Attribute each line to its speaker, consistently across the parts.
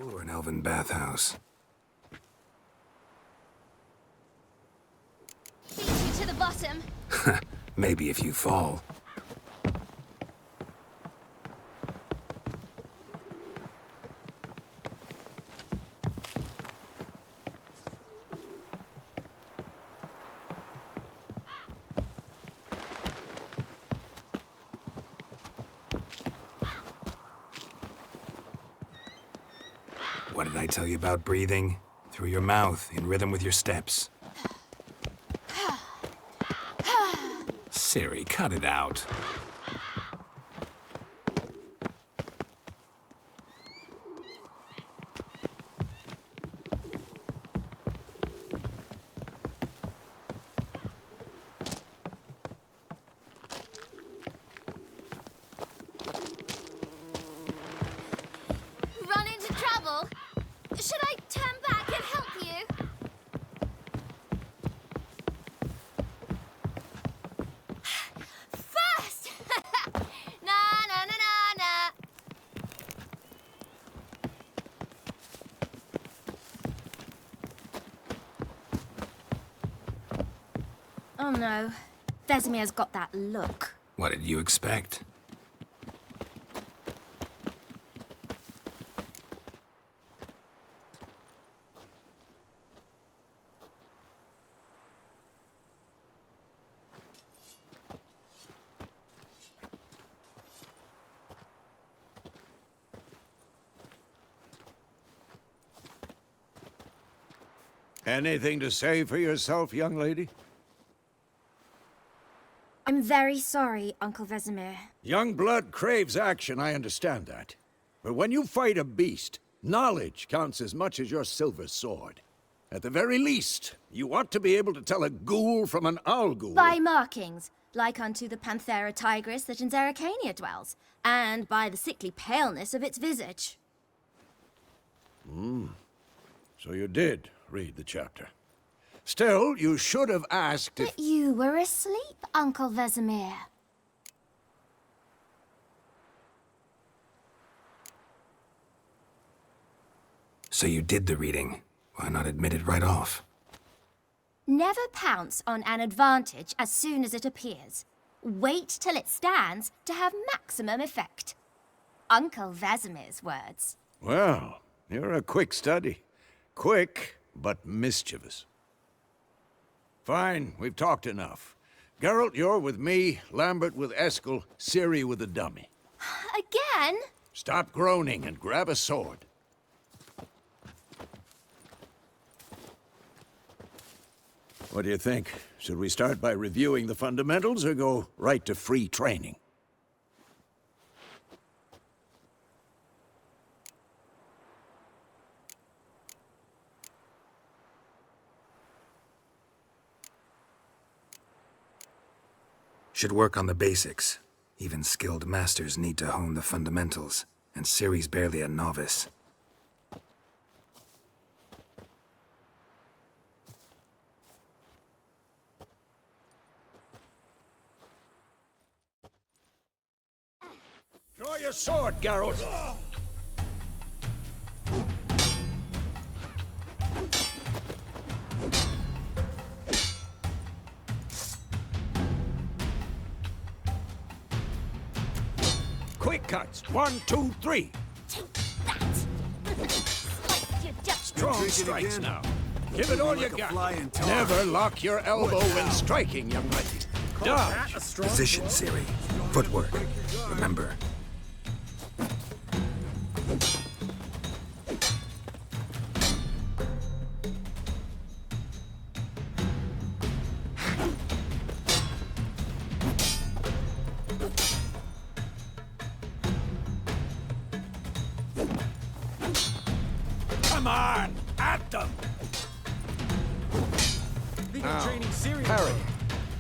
Speaker 1: Or an elven bathhouse.
Speaker 2: Beat you to the bottom.
Speaker 1: Maybe if you fall. What did I tell you about breathing? Through your mouth, in rhythm with your steps. Siri, cut it out.
Speaker 2: Run into trouble? Should I turn back and help you? First! Na na na na na. Oh no. Vesemir's got that look.
Speaker 1: What did you expect?
Speaker 3: Anything to say for yourself, young lady?
Speaker 2: I'm very sorry, Uncle Vesemir.
Speaker 3: Young blood craves action, I understand that. But when you fight a beast, knowledge counts as much as your silver sword. At the very least, you ought to be able to tell a ghoul from an owl ghoul.
Speaker 2: By markings, like unto the Panthera tigris that in Zerrikania dwells, and by the sickly paleness of its visage.
Speaker 3: So you did read the chapter. Still, you should have asked if...
Speaker 2: But you were asleep, Uncle Vesemir.
Speaker 1: So you did the reading. Why not admit it right off?
Speaker 2: Never pounce on an advantage as soon as it appears. Wait till it stands to have maximum effect. Uncle Vesemir's words.
Speaker 3: Well, you're a quick study. Quick, but mischievous. Fine, we've talked enough. Geralt, you're with me, Lambert with Eskel, Ciri with the dummy.
Speaker 2: Again?
Speaker 3: Stop groaning and grab a sword. What do you think? Should we start by reviewing the fundamentals or go right to free training?
Speaker 1: Should work on the basics. Even skilled masters need to hone the fundamentals, and Ciri's barely a novice.
Speaker 3: Draw your sword, Geralt! Quick cuts! 1, 2, 3!
Speaker 2: Take that! Slice your duck.
Speaker 3: Strong strikes
Speaker 4: again.
Speaker 3: now. Give it all you
Speaker 4: like a
Speaker 3: got.
Speaker 4: fly in tar.
Speaker 3: Never lock your elbow when striking, young lady. Dodge!
Speaker 1: Position, Ciri. Footwork. Remember.
Speaker 3: Come on! At them! Now, parry.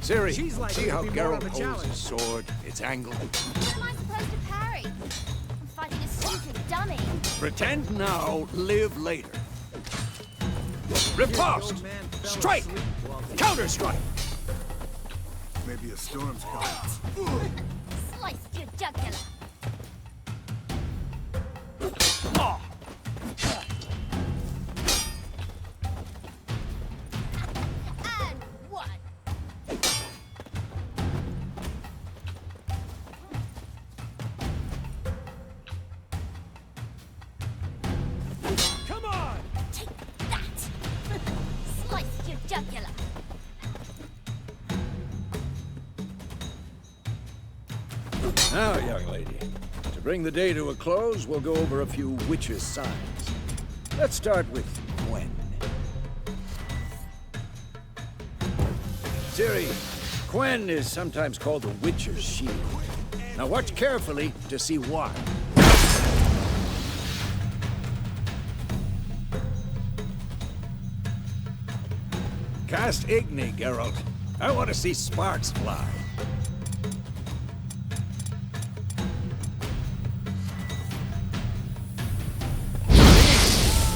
Speaker 3: Ciri,
Speaker 4: She's likely
Speaker 3: see
Speaker 4: to
Speaker 3: how
Speaker 4: be more
Speaker 3: Geralt
Speaker 4: of a
Speaker 3: holds
Speaker 4: challenge.
Speaker 3: his sword? It's angled.
Speaker 2: How am I supposed to parry? I'm fighting a stupid dummy.
Speaker 3: Pretend now, live later. Riposte!
Speaker 4: old man fell
Speaker 3: Strike!
Speaker 4: asleep while they-
Speaker 3: Counter-strike!
Speaker 4: Maybe a storm's coming.
Speaker 2: Slice your jugular.
Speaker 3: Oh. Now, young lady, to bring the day to a close, we'll go over a few witches' signs. Let's start with Gwen. Ciri, Gwen is sometimes called the Witcher's Shield. Now watch carefully to see why. Cast Igni, Geralt. I want to see sparks fly.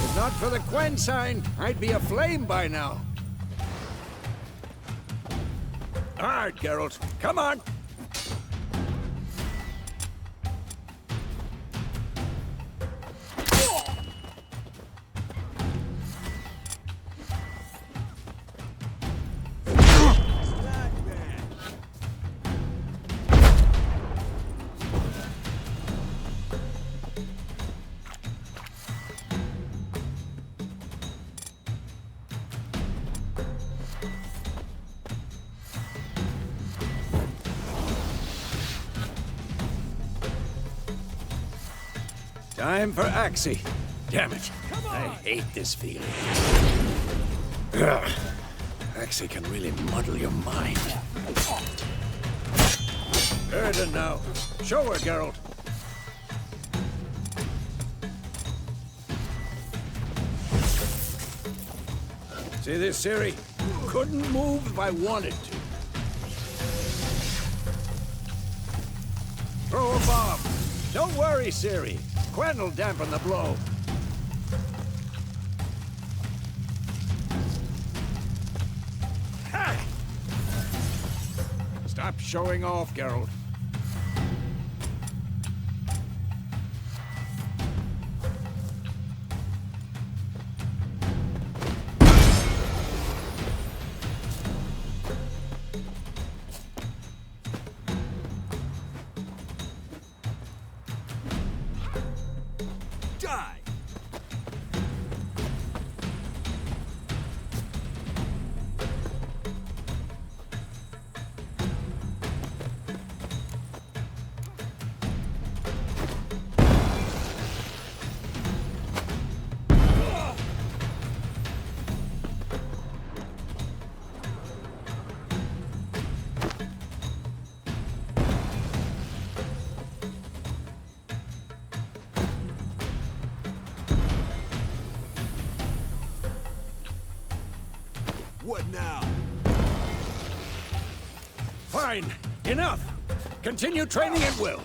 Speaker 3: If not for the Gwen sign, I'd be aflame by now. All right, Geralt, come on. Time for Axie. Damn it. I hate this feeling. Ugh. Axie can really muddle your mind. Erden now. Show her, Geralt. See this, Ciri? Couldn't move if I wanted to. Throw a bomb. Don't worry, Ciri. Gwen will dampen the blow. Ha! Stop showing off, Geralt.
Speaker 4: Die! What now?
Speaker 3: Fine. Enough. Continue training at will.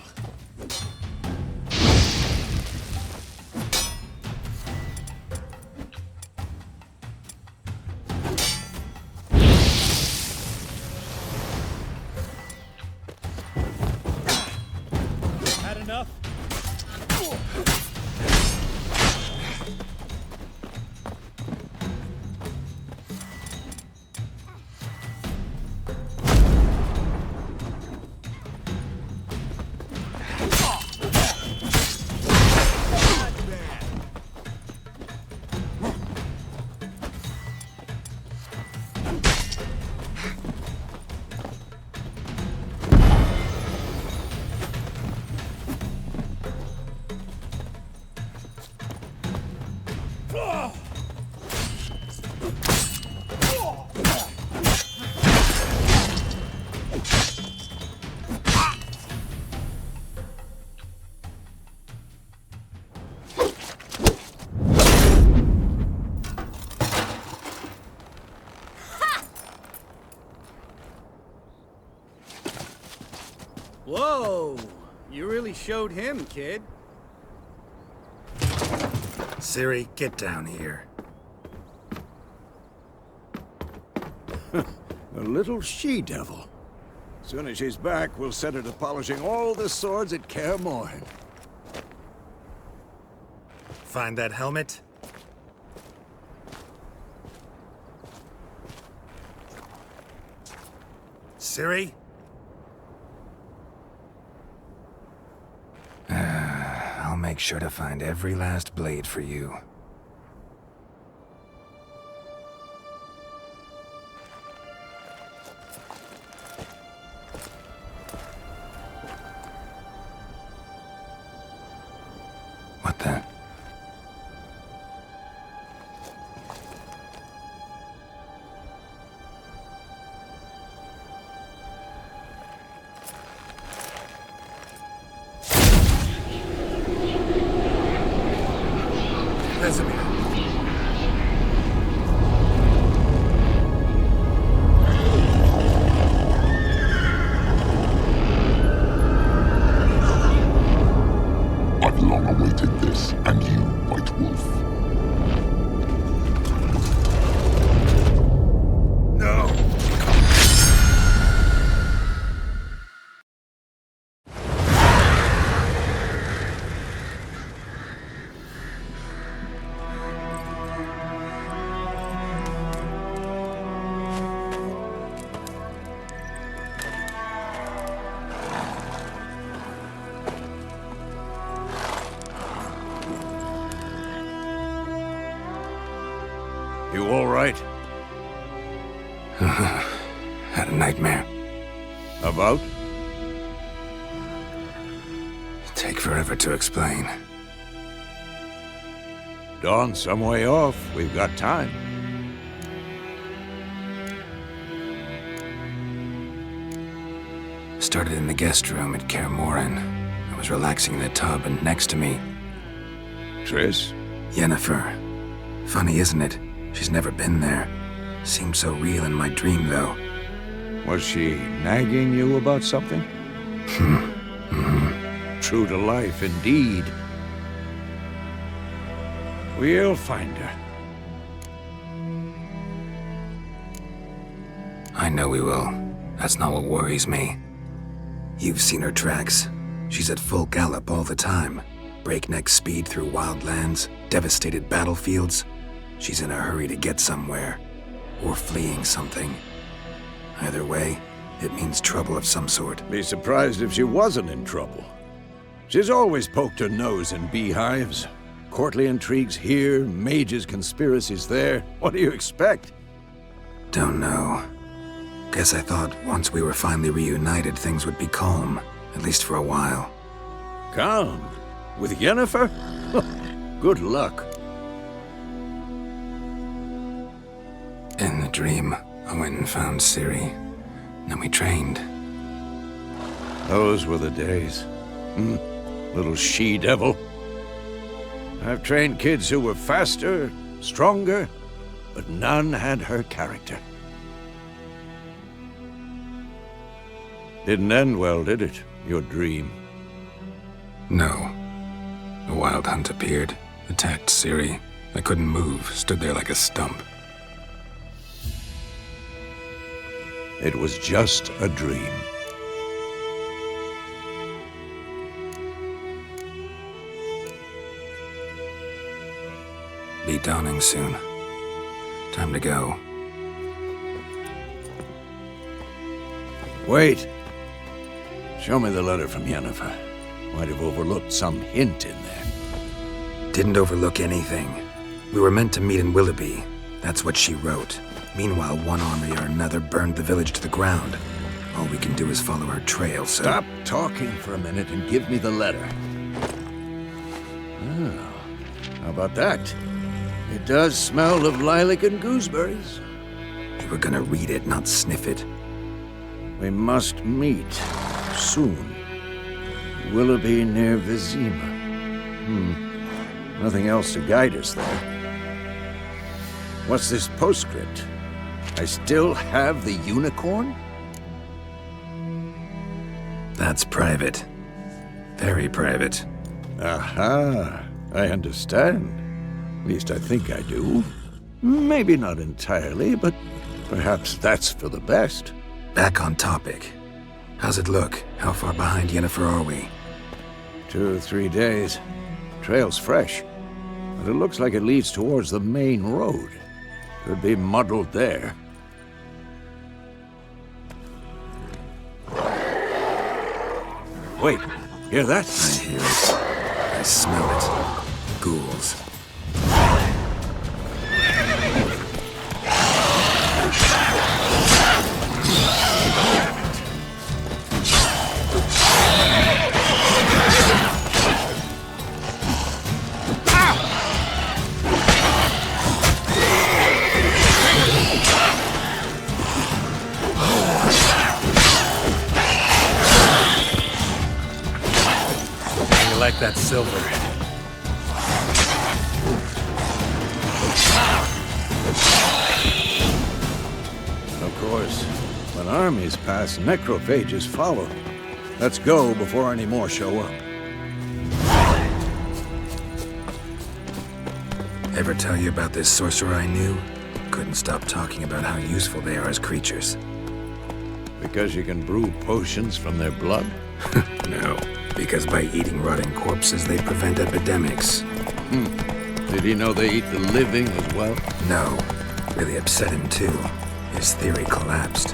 Speaker 5: Had enough? Whoa! You really showed him, kid.
Speaker 1: Ciri, get down here.
Speaker 3: A little she-devil. Soon as she's back, we'll set her to polishing all the swords at Kaer Morhen.
Speaker 1: Find that helmet? Ciri? I'll make sure to find every last blade for you. the...
Speaker 4: Vesemir.
Speaker 6: I've long awaited this, and you, White Wolf.
Speaker 4: No!
Speaker 3: You all right?
Speaker 1: Had a nightmare.
Speaker 3: About?
Speaker 1: Take forever to explain.
Speaker 3: Dawn's some way off. We've got time.
Speaker 1: Started in the guest room at Kaer Morhen. I was relaxing in the tub, and next to me,
Speaker 3: Triss?
Speaker 1: Yennefer. Funny, isn't it? She's never been there. Seemed so real in my dream, though.
Speaker 3: Was she nagging you about something? True to life, indeed. We'll find her.
Speaker 1: I know we will. That's not what worries me. You've seen her tracks. She's at full gallop all the time. Breakneck speed through wild lands, devastated battlefields. She's in a hurry to get somewhere. Or fleeing something. Either way, it means trouble of some sort.
Speaker 3: Be surprised if she wasn't in trouble. She's always poked her nose in beehives. Courtly intrigues here, mages' conspiracies there. What do you expect?
Speaker 1: Don't know. Guess I thought once we were finally reunited, things would be calm. At least for a while.
Speaker 3: Calm? With Yennefer? Good luck.
Speaker 1: In the dream, I went and found Ciri. Then we trained.
Speaker 3: Those were the days. Little she-devil. I've trained kids who were faster, stronger, but none had her character. Didn't end well, did it? Your dream?
Speaker 1: No. A wild hunt appeared, attacked Ciri. I couldn't move, stood there like a stump.
Speaker 3: It was just a dream.
Speaker 1: Be dawning soon. Time to go.
Speaker 3: Wait. Show me the letter from Yennefer. Might have overlooked some hint in there.
Speaker 1: Didn't overlook anything. We were meant to meet in Willoughby. That's what she wrote. Meanwhile, one army or another burned the village to the ground. All we can do is follow her trail, so...
Speaker 3: Stop talking for a minute and give me the letter. Oh, how about that? It does smell of lilac and gooseberries.
Speaker 1: You were gonna read it, not sniff it.
Speaker 3: We must meet soon. Willoughby near Vizima. Nothing else to guide us there. What's this postscript? I still have the unicorn?
Speaker 1: That's private. Very private.
Speaker 3: Aha, I understand. At least I think I do. Maybe not entirely, but perhaps that's for the best.
Speaker 1: Back on topic. How's it look? How far behind Yennefer are we?
Speaker 3: 2 or 3 days. Trail's fresh, but it looks like it leads towards the main road. Could be muddled there. Wait, hear that?
Speaker 1: I hear it. I smell it. Ghouls. like that silver.
Speaker 3: Of course, when armies pass, necrophages follow. Let's go before any more show up.
Speaker 1: Ever tell you about this sorcerer I knew? Couldn't stop talking about how useful they are as creatures.
Speaker 3: Because you can brew potions from their blood?
Speaker 1: No, because by eating rotting corpses, they prevent epidemics.
Speaker 3: Did he know they eat the living as well?
Speaker 1: No, really upset him too. His theory collapsed.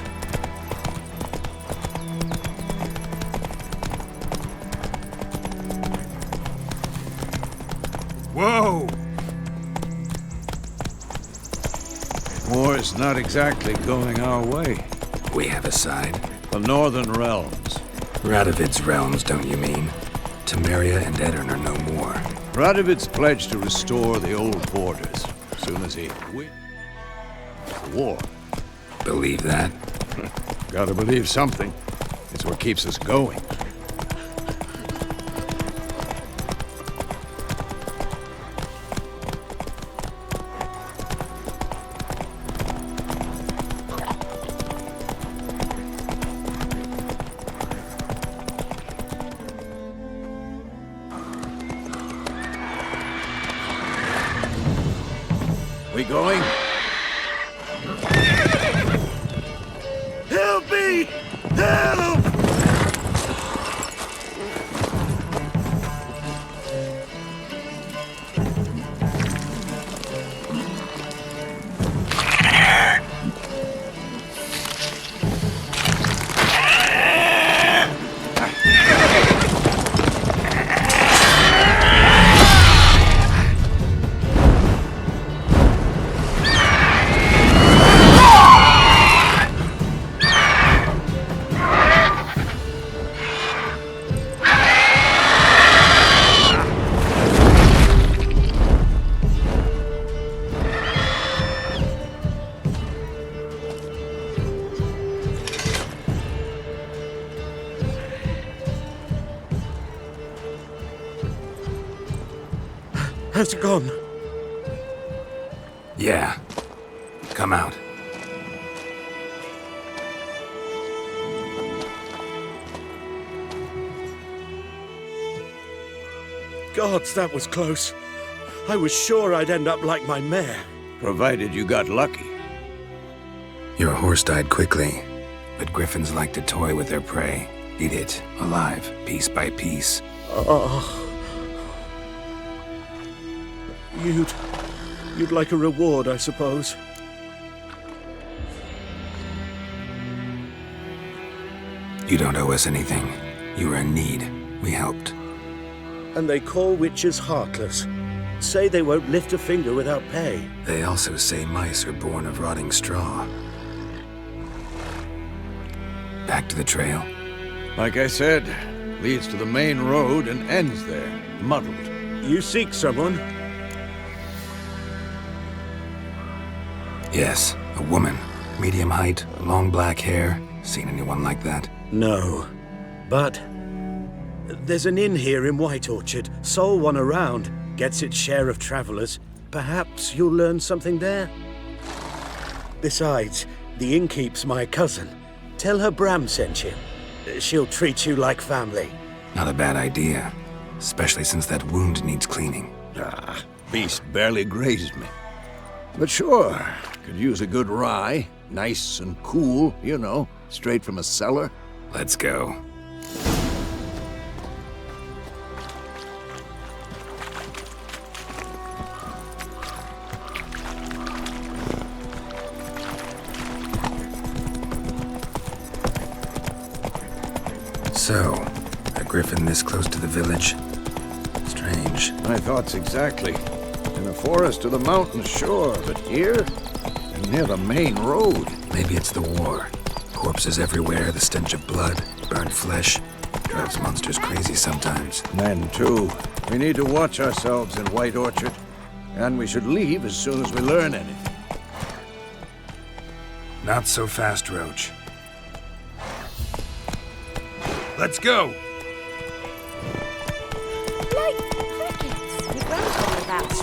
Speaker 1: Whoa!
Speaker 3: War's not exactly going our way.
Speaker 1: We have a side.
Speaker 3: The Northern Realms.
Speaker 1: Radovid's realms, don't you mean? Temeria and Edirn are no more.
Speaker 3: Radovid's pledged to restore the old borders as soon as he wins the war.
Speaker 1: Believe that?
Speaker 3: Gotta believe something. It's what keeps us going. We going? Help me! Help!
Speaker 7: Has it gone?
Speaker 1: Yeah. Come out.
Speaker 7: Gods, that was close. I was sure I'd end up like my mare.
Speaker 3: Provided you got lucky.
Speaker 1: Your horse died quickly, but griffins like to toy with their prey. Eat it, alive, piece by piece.
Speaker 7: Oh. You'd like a reward, I suppose.
Speaker 1: You don't owe us anything. You were in need. We helped.
Speaker 7: And they call witches heartless. Say they won't lift a finger without pay.
Speaker 1: They also say mice are born of rotting straw. Back to the trail.
Speaker 3: Like I said, leads to the main road and ends there, muddled.
Speaker 7: You seek someone?
Speaker 1: Yes, a woman. Medium height, long black hair. Seen anyone like that?
Speaker 7: No. But there's an inn here in White Orchard. Sole one around. Gets its share of travelers. Perhaps you'll learn something there? Besides, the innkeep's my cousin. Tell her Bram sent you. She'll treat you like family.
Speaker 1: Not a bad idea. Especially since that wound needs cleaning.
Speaker 3: Ah, beast barely grazed me. But sure, could use a good rye. Nice and cool, you know, straight from a cellar.
Speaker 1: Let's go. So, a griffin this close to the village? Strange.
Speaker 3: My thoughts exactly. In the forest or the mountains, sure, but here? And near the main road.
Speaker 1: Maybe it's the war. Corpses everywhere, the stench of blood, burnt flesh. Drives monsters crazy sometimes.
Speaker 3: Men, too. We need to watch ourselves in White Orchard. And we should leave as soon as we learn anything.
Speaker 1: Not so fast, Roach. Let's go!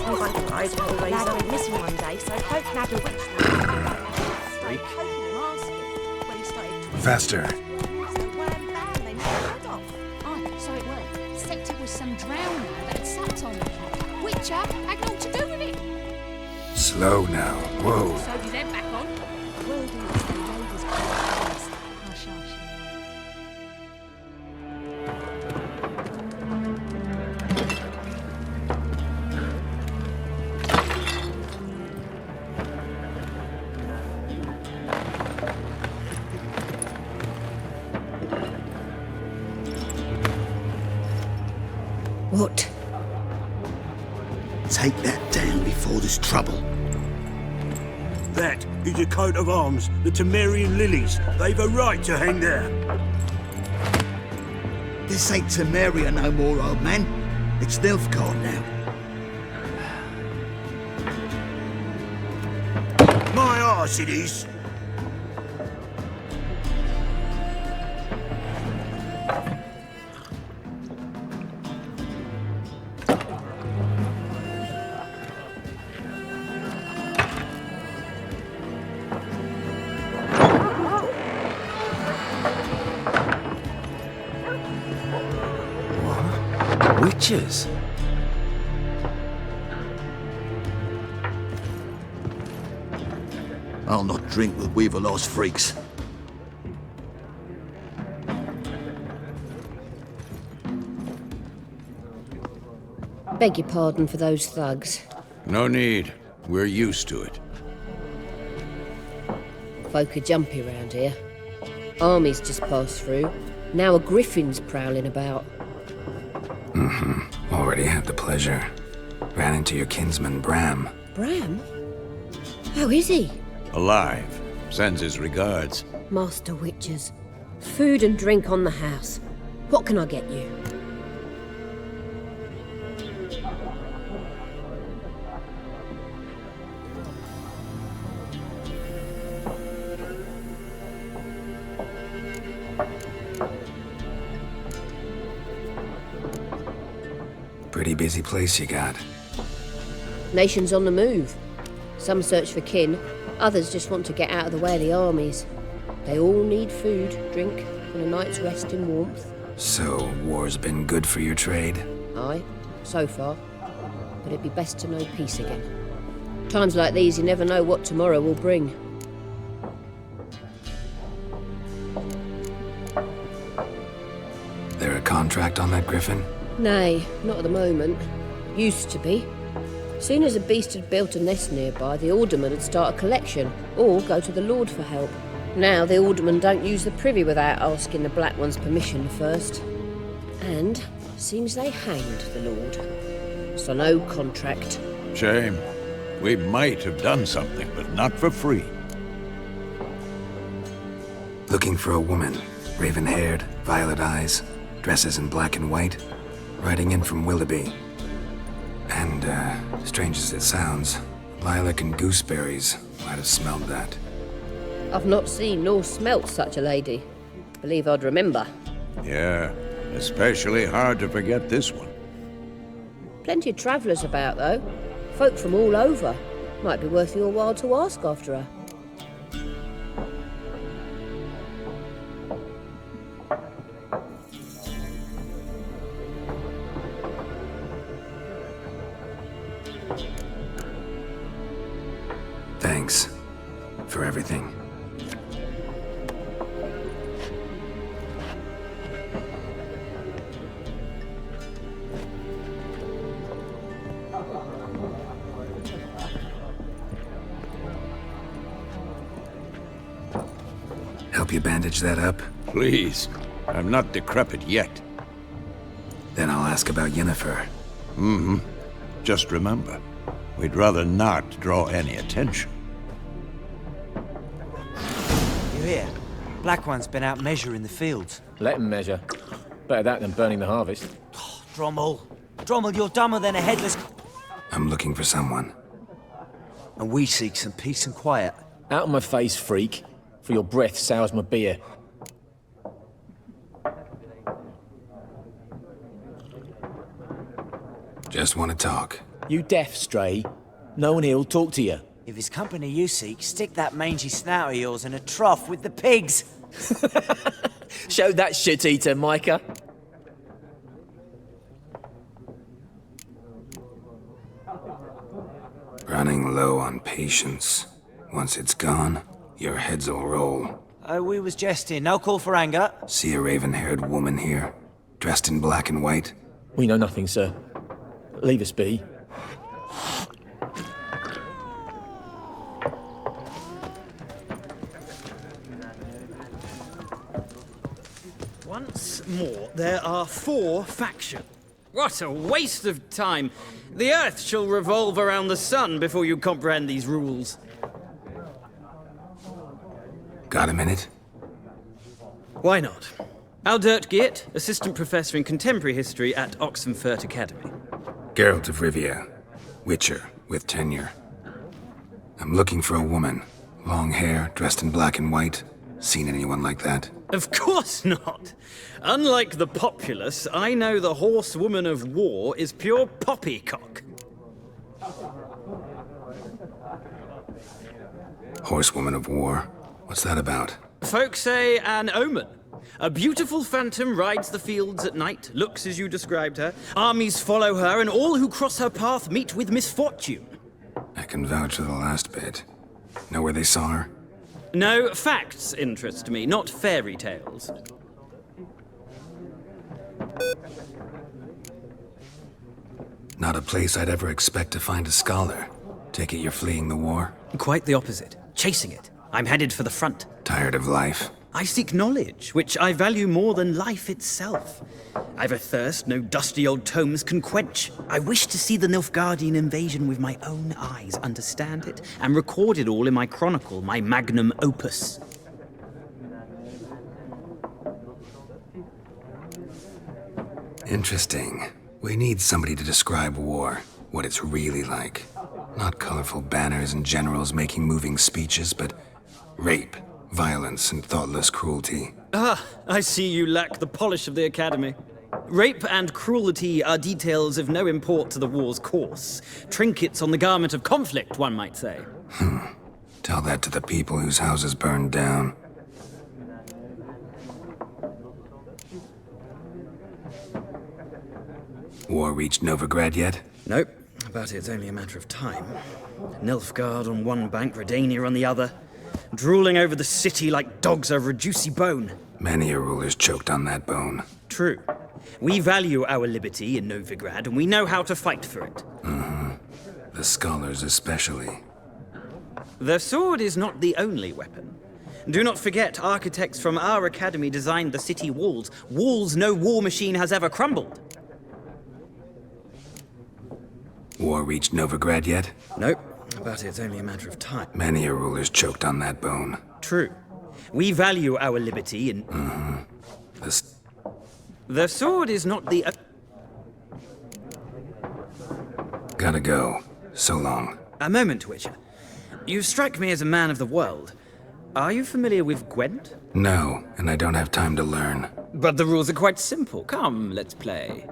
Speaker 8: We won't hide Hellraiser. Lad went missing one day, so folk nabbed a witch.
Speaker 5: Freak.
Speaker 1: Faster.
Speaker 9: Oh, so it worked. Except it was some drowner that had sat on the plot. Witcher had naught to do with it.
Speaker 1: Slow now. Whoa.
Speaker 9: So did them back on.
Speaker 8: Well, do as the ladies please. Hush, hush.
Speaker 10: What?
Speaker 11: Take that down before there's trouble.
Speaker 7: That is a coat of arms, the Temerian lilies. They've a right to hang there.
Speaker 11: This ain't Temeria no more, old man. It's Nilfgaard now.
Speaker 7: My arse it is.
Speaker 1: Witches?
Speaker 11: I'll not drink with Weaverlaw's freaks.
Speaker 10: Beg your pardon for those thugs.
Speaker 3: No need. We're used to it.
Speaker 10: Folk are jumpy round here. Armies just passed through. Now a griffin's prowling about.
Speaker 1: Already had the pleasure. Ran into your kinsman, Bram.
Speaker 10: Bram? How is he?
Speaker 3: Alive. Sends his regards.
Speaker 10: Master Witchers. Food and drink on the house. What can I get you?
Speaker 1: Pretty busy place you got.
Speaker 10: Nations on the move. Some search for kin, others just want to get out of the way of the armies. They all need food, drink, and a night's rest in warmth.
Speaker 1: So, war's been good for your trade?
Speaker 10: Aye, so far. But it'd be best to know peace again. Times like these, you never know what tomorrow will bring.
Speaker 1: There a contract on that griffin?
Speaker 10: Nay, not at the moment. Used to be. Soon as a beast had built a nest nearby, the alderman would start a collection, or go to the Lord for help. Now the aldermen don't use the privy without asking the Black One's permission first. And seems they hanged the Lord. So no contract.
Speaker 3: Shame. We might have done something, but not for free.
Speaker 1: Looking for a woman. Raven-haired, violet eyes, dresses in black and white. Riding in from Willoughby. And, strange as it sounds, lilac and gooseberries might have smelled that.
Speaker 10: I've not seen nor smelt such a lady. Believe I'd remember.
Speaker 3: Yeah, especially hard to forget this one.
Speaker 10: Plenty of travellers about, though. Folk from all over. Might be worth your while to ask after her.
Speaker 1: Thanks for everything. Help you bandage that up?
Speaker 3: Please. I'm not decrepit yet.
Speaker 1: Then I'll ask about Yennefer.
Speaker 3: Mm-hmm. Just remember, we'd rather not draw any attention.
Speaker 12: You hear? Black One's been out measuring the fields.
Speaker 13: Let him measure. Better that than burning the harvest.
Speaker 12: Oh, Drommel. Drommel, you're dumber than a headless...
Speaker 1: I'm looking for someone.
Speaker 12: And we seek some peace and quiet.
Speaker 13: Out of my face, freak. For your breath sours my beer.
Speaker 1: Just want to talk.
Speaker 13: You deaf, Stray? No one here'll talk to you.
Speaker 12: If it's company you seek, stick that mangy snout of yours in a trough with the pigs.
Speaker 13: Show that shit-eater, Micah.
Speaker 1: Running low on patience. Once it's gone, your heads will roll.
Speaker 12: Oh, we was jesting. No call for anger.
Speaker 1: See a raven-haired woman here, dressed in black and white?
Speaker 13: We know nothing, sir. Leave us be.
Speaker 14: Once more, there are 4 factions. What a waste of time! The Earth shall revolve around the sun before you comprehend these rules.
Speaker 1: Got a minute?
Speaker 14: Why not? Aldert Geert, Assistant Professor in Contemporary History at Oxenfurt Academy.
Speaker 1: Geralt of Rivia, Witcher, with tenure. I'm looking for a woman. Long hair, dressed in black and white. Seen anyone like that?
Speaker 14: Of course not! Unlike the populace, I know the horsewoman of war is pure poppycock.
Speaker 1: Horsewoman of war? What's that about?
Speaker 14: Folk say an omen. A beautiful phantom rides the fields at night, looks as you described her. Armies follow her, and all who cross her path meet with misfortune.
Speaker 1: I can vouch for the last bit. Know where they saw her?
Speaker 14: No, facts interest me, not fairy tales.
Speaker 1: Not a place I'd ever expect to find a scholar. Take it you're fleeing the war?
Speaker 14: Quite the opposite. Chasing it. I'm headed for the front.
Speaker 1: Tired of life?
Speaker 14: I seek knowledge, which I value more than life itself. I've a thirst no dusty old tomes can quench. I wish to see the Nilfgaardian invasion with my own eyes, understand it, and record it all in my chronicle, my magnum opus.
Speaker 1: Interesting. We need somebody to describe war, what it's really like. Not colorful banners and generals making moving speeches, but rape, violence, and thoughtless cruelty.
Speaker 14: Ah, I see you lack the polish of the Academy. Rape and cruelty are details of no import to the war's course. Trinkets on the garment of conflict, one might say.
Speaker 1: Tell that to the people whose houses burned down. War reached Novigrad yet?
Speaker 14: Nope, but it's only a matter of time. Nilfgaard on one bank, Redania on the other. Drooling over the city like dogs over a juicy bone.
Speaker 1: Many a ruler's choked on that bone.
Speaker 14: True. We value our liberty in Novigrad, and we know how to fight for it.
Speaker 1: The scholars especially.
Speaker 14: The sword is not the only weapon. Do not forget, architects from our academy designed the city walls. Walls no war machine has ever crumbled.
Speaker 1: War reached Novigrad yet?
Speaker 14: Nope, but it's only a matter of time.
Speaker 1: Many a ruler's choked on that bone.
Speaker 14: True. We value our liberty in... The sword is not the...
Speaker 1: Gotta go. So long.
Speaker 14: A moment, Witcher. You strike me as a man of the world. Are you familiar with Gwent?
Speaker 1: No, and I don't have time to learn.
Speaker 14: But the rules are quite simple. Come, let's play.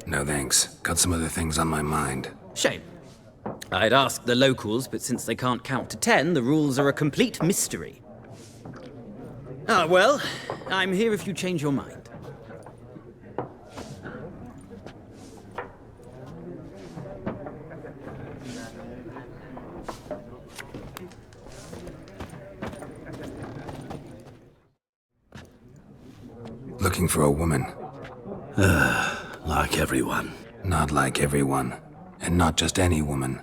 Speaker 1: No thanks. Got some other things on my mind.
Speaker 14: Shame. I'd ask the locals, but since they can't count to 10, the rules are a complete mystery. Ah, well, I'm here if you change your mind.
Speaker 1: Looking for a woman.
Speaker 15: Like everyone.
Speaker 1: Not like everyone. And not just any woman.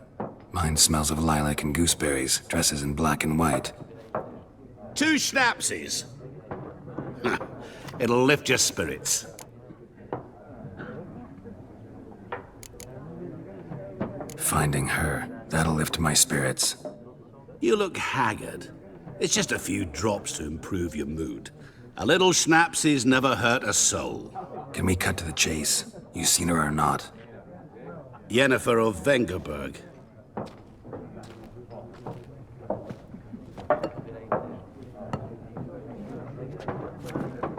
Speaker 1: Mine smells of lilac and gooseberries, dresses in black and white.
Speaker 15: 2 schnapsies. It'll lift your spirits.
Speaker 1: Finding her, that'll lift my spirits.
Speaker 15: You look haggard. It's just a few drops to improve your mood. A little schnapsies never hurt a soul.
Speaker 1: Can we cut to the chase? You seen her or not?
Speaker 15: Yennefer of Vengerberg.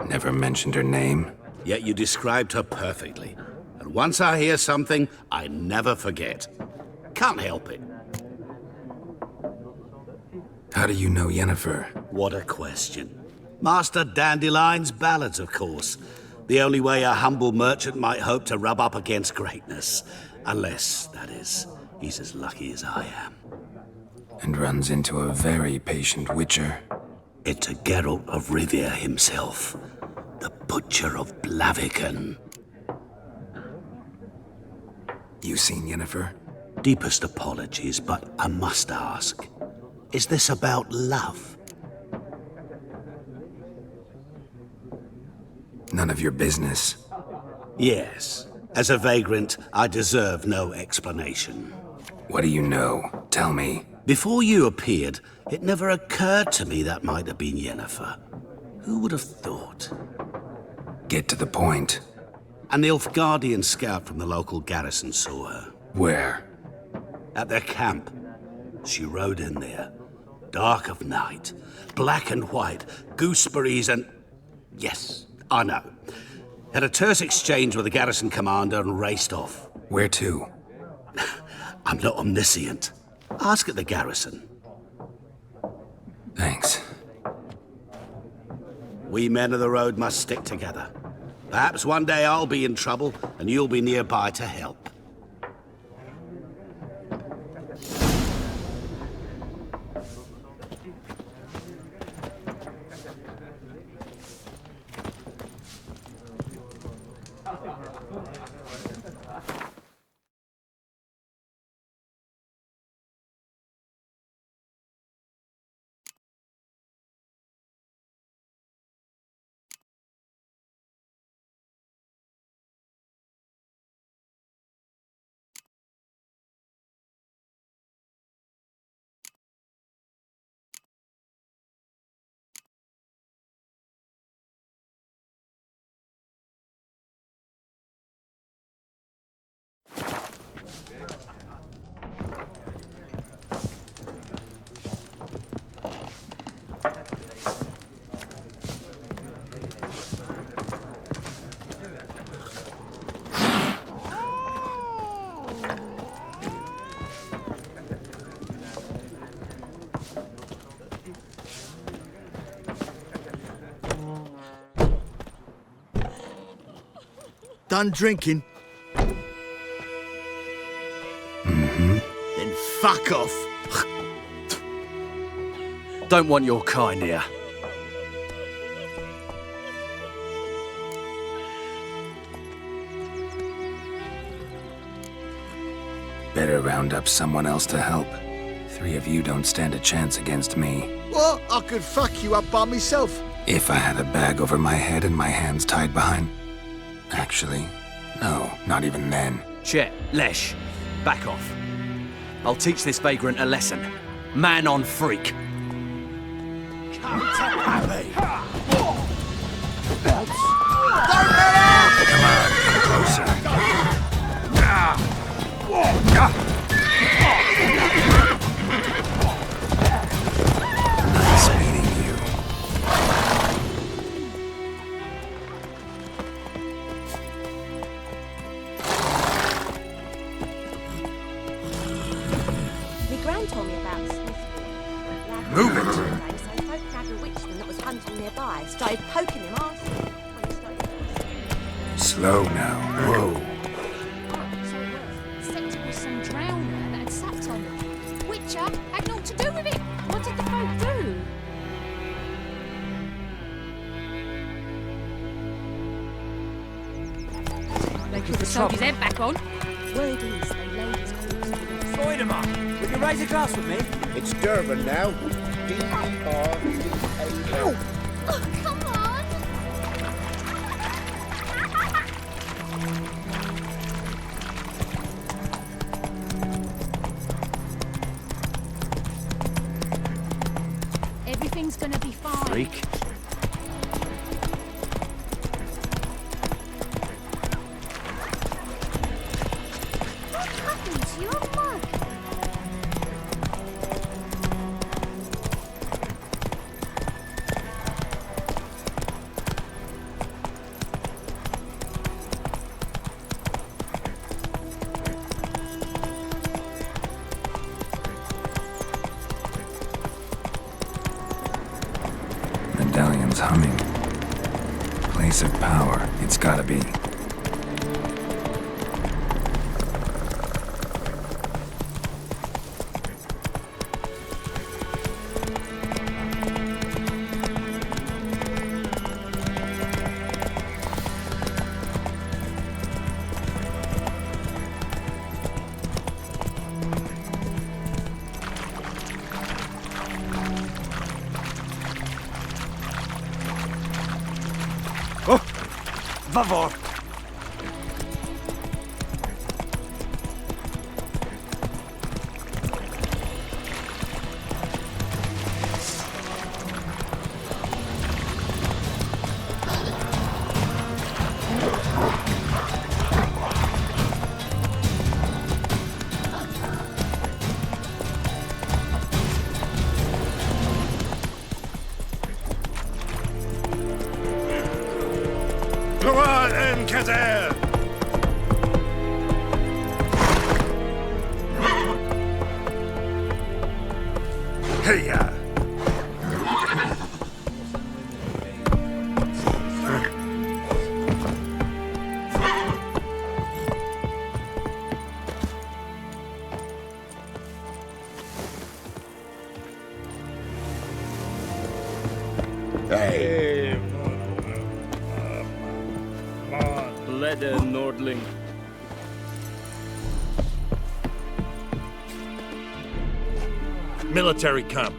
Speaker 1: Never mentioned her name.
Speaker 15: Yet you described her perfectly. And once I hear something, I never forget. Can't help it.
Speaker 1: How do you know Yennefer?
Speaker 15: What a question. Master Dandelion's ballads, of course. The only way a humble merchant might hope to rub up against greatness. Unless, that is, he's as lucky as I am.
Speaker 1: And runs into a very patient witcher.
Speaker 15: Into Geralt of Rivia himself. The Butcher of Blaviken.
Speaker 1: You seen Yennefer?
Speaker 15: Deepest apologies, but I must ask. Is this about love?
Speaker 1: None of your business.
Speaker 15: Yes. As a vagrant, I deserve no explanation.
Speaker 1: What do you know? Tell me.
Speaker 15: Before you appeared, it never occurred to me that might have been Yennefer. Who would have thought?
Speaker 1: Get to the point.
Speaker 15: A Nilfgaardian scout from the local garrison saw her.
Speaker 1: Where?
Speaker 15: At their camp. She rode in there. Dark of night. Black and white. Gooseberries and... Yes, I know. Had a terse exchange with the garrison commander and raced off.
Speaker 1: Where to?
Speaker 15: I'm not omniscient. Ask at the garrison.
Speaker 1: Thanks.
Speaker 15: We men of the road must stick together. Perhaps one day I'll be in trouble and you'll be nearby to help.
Speaker 11: Done drinking?
Speaker 1: Mm-hmm.
Speaker 11: Then fuck off.
Speaker 5: Don't want your kind here.
Speaker 1: Better round up someone else to help. 3 of you don't stand a chance against me.
Speaker 11: What? I could fuck you up by myself.
Speaker 1: If I had a bag over my head and my hands tied behind... Actually, no, not even then.
Speaker 5: Chet, Lesh, back off. I'll teach this vagrant a lesson. Man on freak.
Speaker 11: Come to Abby.
Speaker 1: Come on, come closer. Nice meeting you.
Speaker 8: My gran told me about Smith.
Speaker 1: Move it.
Speaker 8: So folk nabbed a witchman that was hunting nearby. Started poking him arse.
Speaker 1: Slow now. Whoa.
Speaker 9: So it was. Sector was some drowner that had sapped on them. Witcher had naught to do with it. What did the folk do? They put the soldier's head back on. Word is they laid his corpse.
Speaker 12: Void him up. Will you raise a glass with me?
Speaker 11: It's Durban now. D-R-B-A-N.
Speaker 2: Oh, come on!
Speaker 9: Everything's gonna be fine.
Speaker 5: Freak.
Speaker 2: What happened to your mug?
Speaker 1: medallion's humming. Place of power, it's gotta be.
Speaker 12: Favor.
Speaker 3: Gloire en Acer! Heya!
Speaker 16: Hey. Leder Nordling.
Speaker 17: Military camp.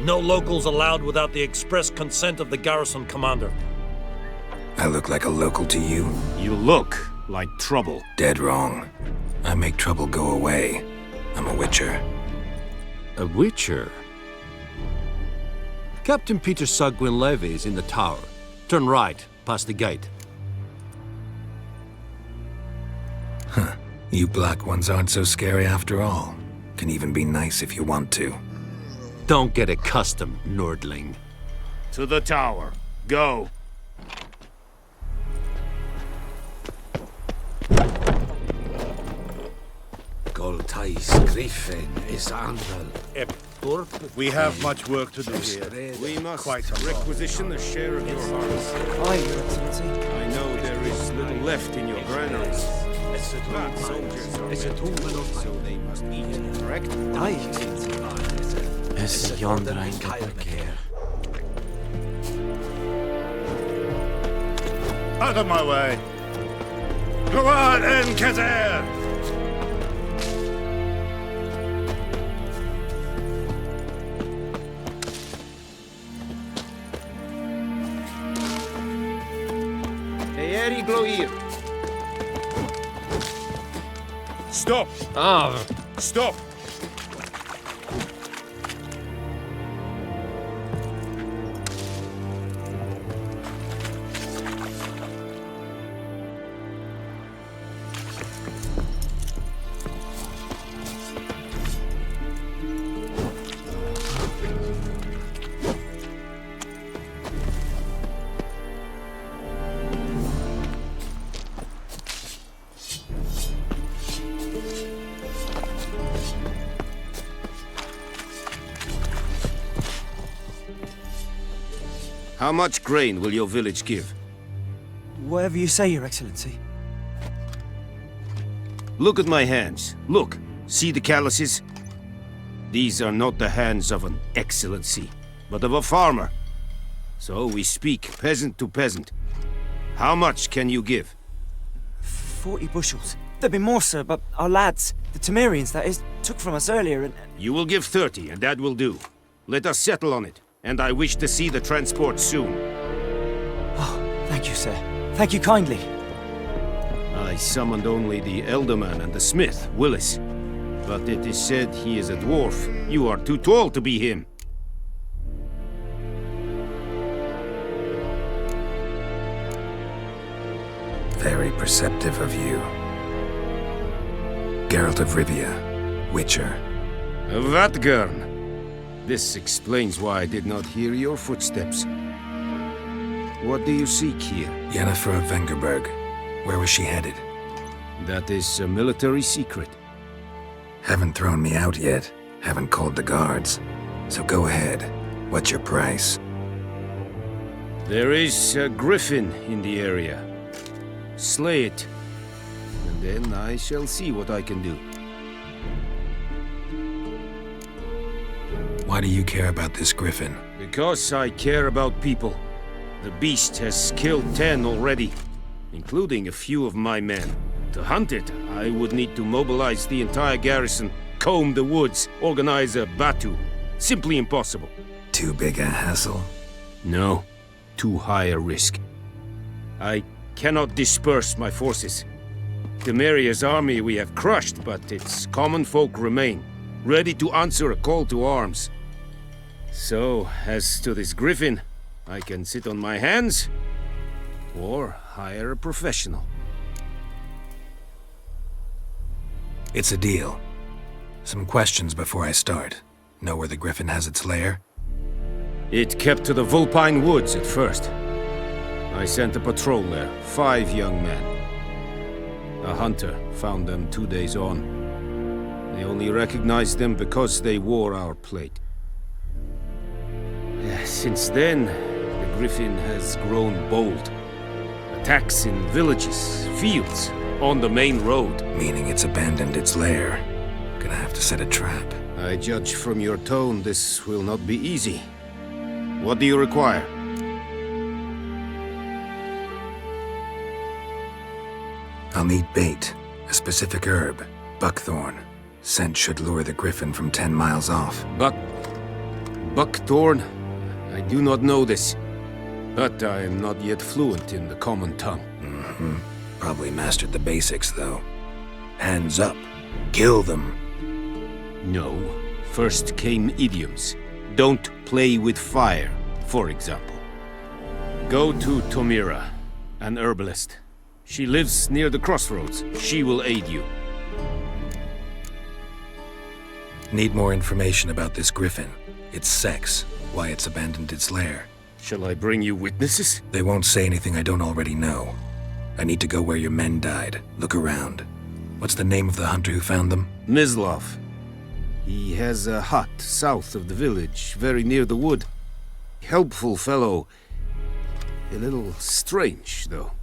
Speaker 17: No locals allowed without the express consent of the garrison commander.
Speaker 1: I look like a local to you?
Speaker 15: You look like trouble.
Speaker 1: Dead wrong. I make trouble go away. I'm a witcher.
Speaker 18: A witcher? Captain Peter Sagwin Levy is in the tower. Turn right, past the gate.
Speaker 1: Huh. You black ones aren't so scary after all. Can even be nice if you want to.
Speaker 18: Don't get accustomed, Nordling.
Speaker 16: To the tower. Go.
Speaker 3: We have much work to do here.
Speaker 16: We must requisition a share of your harvest.
Speaker 12: Aye, Your Excellency.
Speaker 16: I know there is little left in your granaries. But soldiers are meant, so they must eat, correct?
Speaker 12: Aye, Excellency. Es yonder ein Kaperkehr.
Speaker 3: Out of my way! Gloire en Acer!
Speaker 16: Eeri Gloir. Stop! Stop!
Speaker 15: How much grain will your village give?
Speaker 12: Whatever you say, Your Excellency.
Speaker 15: Look at my hands. Look. See the calluses? These are not the hands of an excellency, but of a farmer. So we speak peasant to peasant. How much can you give?
Speaker 12: 40 bushels. There'd be more, sir, but our lads, the Temerians, that is, took from us earlier and...
Speaker 15: You will give 30, and that will do. Let us settle on it, and I wish to see the transport soon.
Speaker 12: Oh, thank you, sir. Thank you kindly.
Speaker 15: I summoned only the Elderman and the smith, Willis. But it is said he is a dwarf. You are too tall to be him.
Speaker 1: Very perceptive of you. Geralt of Rivia, Witcher.
Speaker 15: Vatgern. This explains why I did not hear your footsteps. What do you seek here?
Speaker 1: Yennefer of Vengerberg. Where was she headed?
Speaker 15: That is a military secret.
Speaker 1: Haven't thrown me out yet. Haven't called the guards. So go ahead. What's your price?
Speaker 16: There is a griffin in the area. Slay it, and then I shall see what I can do.
Speaker 1: Why do you care about this griffin?
Speaker 16: Because I care about people. The beast has killed 10 already, including a few of my men. To hunt it, I would need to mobilize the entire garrison, comb the woods, organize a batu. Simply impossible.
Speaker 1: Too big a hassle?
Speaker 16: No, too high a risk. I cannot disperse my forces. Temeria's army we have crushed, but its common folk remain, ready to answer a call to arms. So, as to this griffin, I can sit on my hands, or hire a professional.
Speaker 1: It's a deal. Some questions before I start. Know where the griffin has its lair?
Speaker 16: It kept to the Vulpine Woods at first. I sent a patrol there, 5 young men. A hunter found them 2 days on. They only recognized them because they wore our plate. Since then, the griffin has grown bold. Attacks in villages, fields, on the main road.
Speaker 1: Meaning it's abandoned its lair. Gonna have to set a trap.
Speaker 16: I judge from your tone this will not be easy. What do you require?
Speaker 1: I'll need bait, a specific herb, buckthorn. Scent should lure the griffin from 10 miles off.
Speaker 16: Buckthorn? I do not know this, but I am not yet fluent in the common tongue.
Speaker 1: Probably mastered the basics, though. Hands up. Kill them.
Speaker 16: No. First came idioms. Don't play with fire, for example. Go to Tomira, an herbalist. She lives near the crossroads. She will aid you.
Speaker 1: Need more information about this griffin. Its sex, why it's abandoned its lair.
Speaker 16: Shall I bring you witnesses?
Speaker 1: They won't say anything I don't already know. I need to go where your men died. Look around. What's the name of the hunter who found them?
Speaker 16: Mislav. He has a hut south of the village, very near the wood. Helpful fellow. A little strange, though.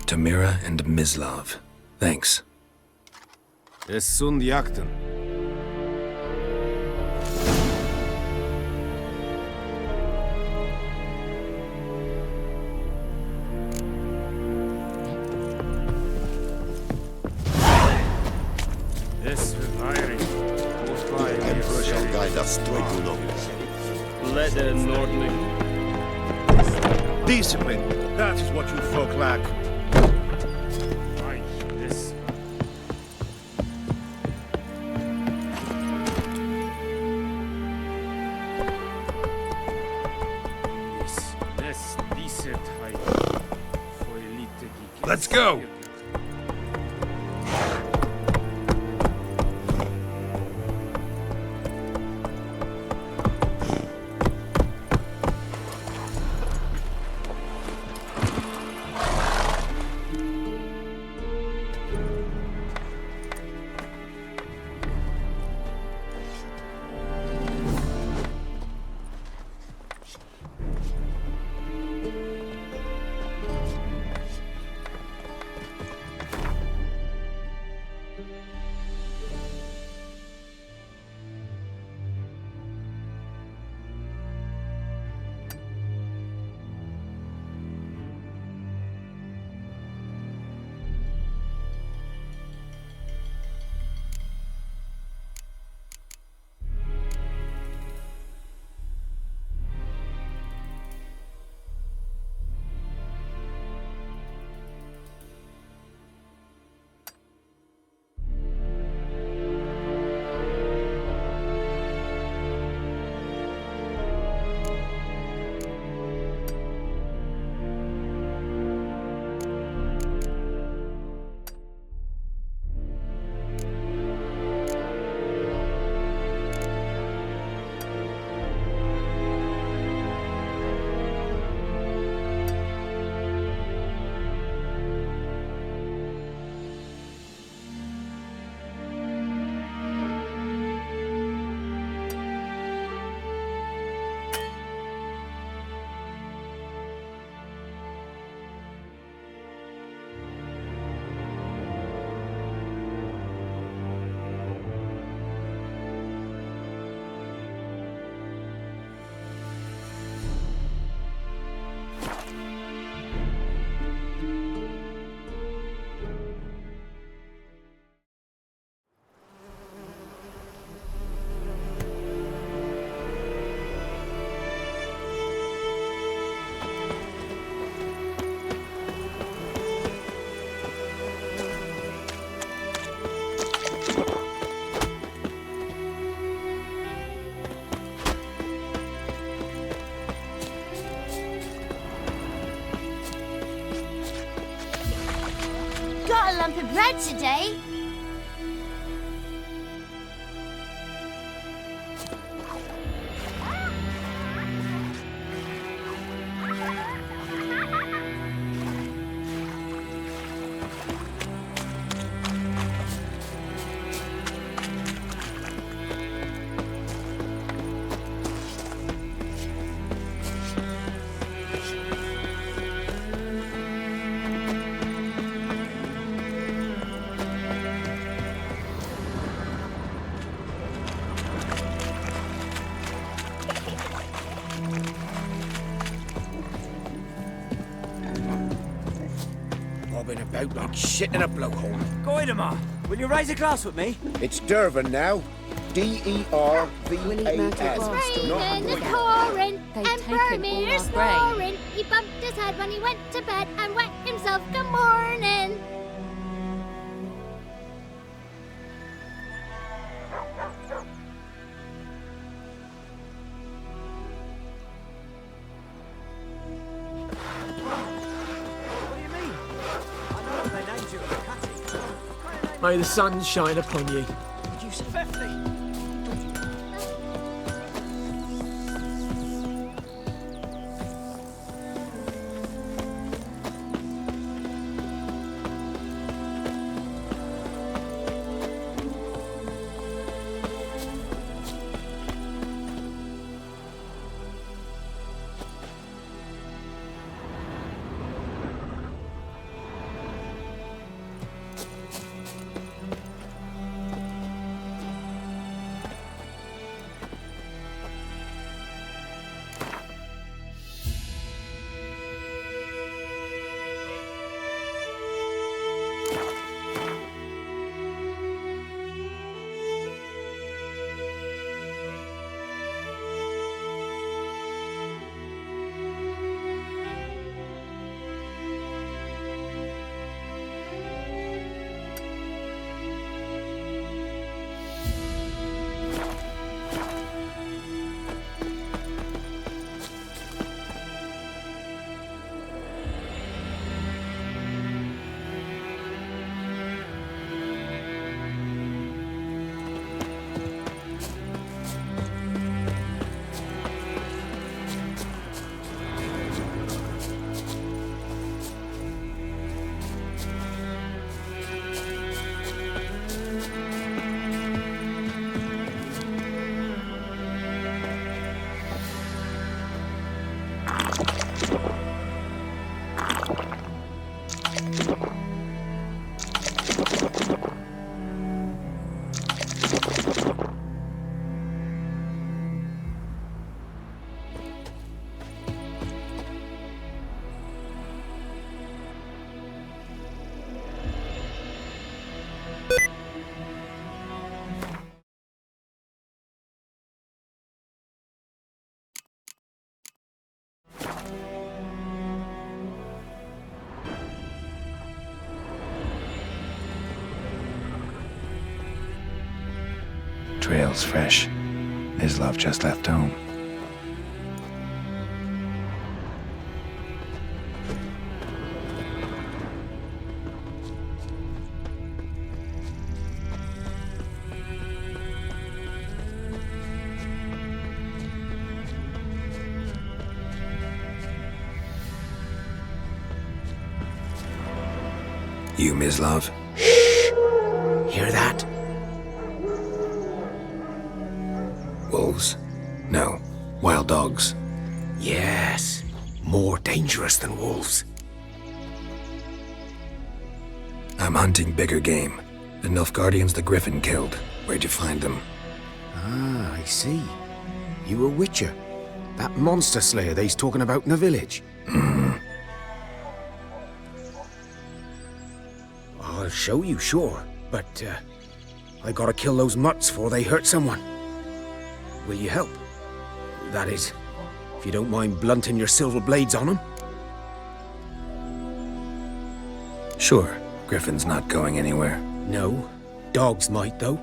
Speaker 1: Tamira and Mislav. Thanks.
Speaker 16: Es sunt jakten.
Speaker 11: The Emperor shall guide us straight to Logos.
Speaker 17: Leder Nordling.
Speaker 3: Discipline. That is what you folk lack.
Speaker 16: Let's go!
Speaker 2: got a lump of bread today.
Speaker 19: Bobbing about like shit in a blowhole.
Speaker 12: Goidemar, will you raise a glass with me?
Speaker 19: It's Dervan now. D-E-R-V-A-N.
Speaker 2: Raining and pouring, and Vermeer's snoring. He bumped his head when he went to bed and wet himself good morning.
Speaker 20: May the sun shine upon you.
Speaker 1: Trail's fresh. Mislav just left home. You, Mislav?
Speaker 19: Hear that?
Speaker 1: Wolves? No. Wild dogs.
Speaker 19: Yes. More dangerous than wolves.
Speaker 1: I'm hunting bigger game. The Nilfgaardians the Griffin killed. Where'd you find them?
Speaker 19: Ah, I see. You a witcher. That monster slayer they's talking about in the village. I'll show you, sure. But, I gotta kill those mutts before they hurt someone. Will you help? That is, if you don't mind blunting your silver blades on them.
Speaker 1: Sure. Griffin's not going anywhere.
Speaker 19: No. Dogs might, though.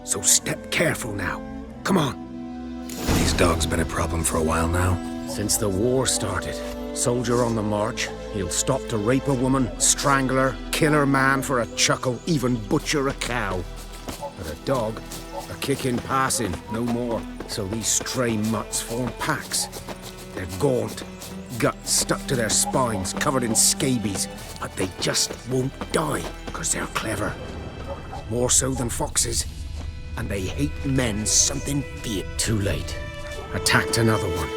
Speaker 19: So step careful now. Come on.
Speaker 1: These dogs been a problem for a while now?
Speaker 19: Since the war started. Soldier on the march, He'll stop to rape a woman, strangle her, kill her man for a chuckle, even butcher a cow. But a dog, a kick in passing, no more. So these stray mutts form packs. They're gaunt, guts stuck to their spines, covered in scabies. But they just won't die, because they're clever. More so than foxes. And they hate men something fierce. Too late. Attacked another one.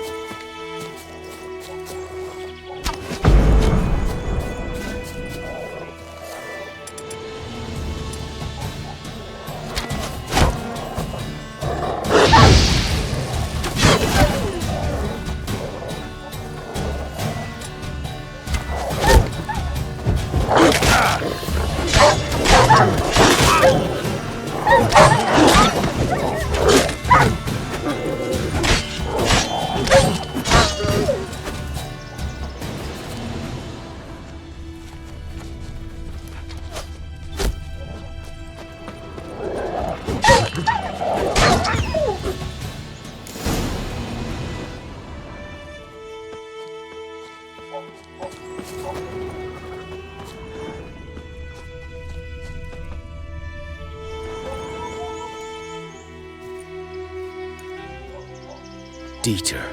Speaker 19: Dieter.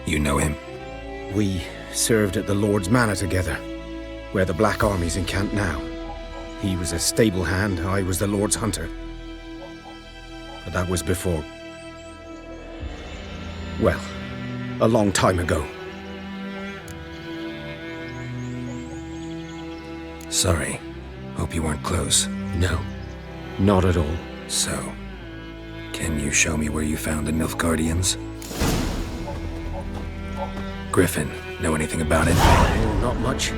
Speaker 1: You know him?
Speaker 19: We served at the Lord's Manor together, where the Black Army's encamped now. He was a stable hand, I was the Lord's hunter. But that was before... well, a long time ago.
Speaker 1: Sorry. Hope you weren't close.
Speaker 19: No, not at all.
Speaker 1: So, can you show me where you found the Nilfgaardians? Griffin, know anything about it?
Speaker 19: Oh, not much.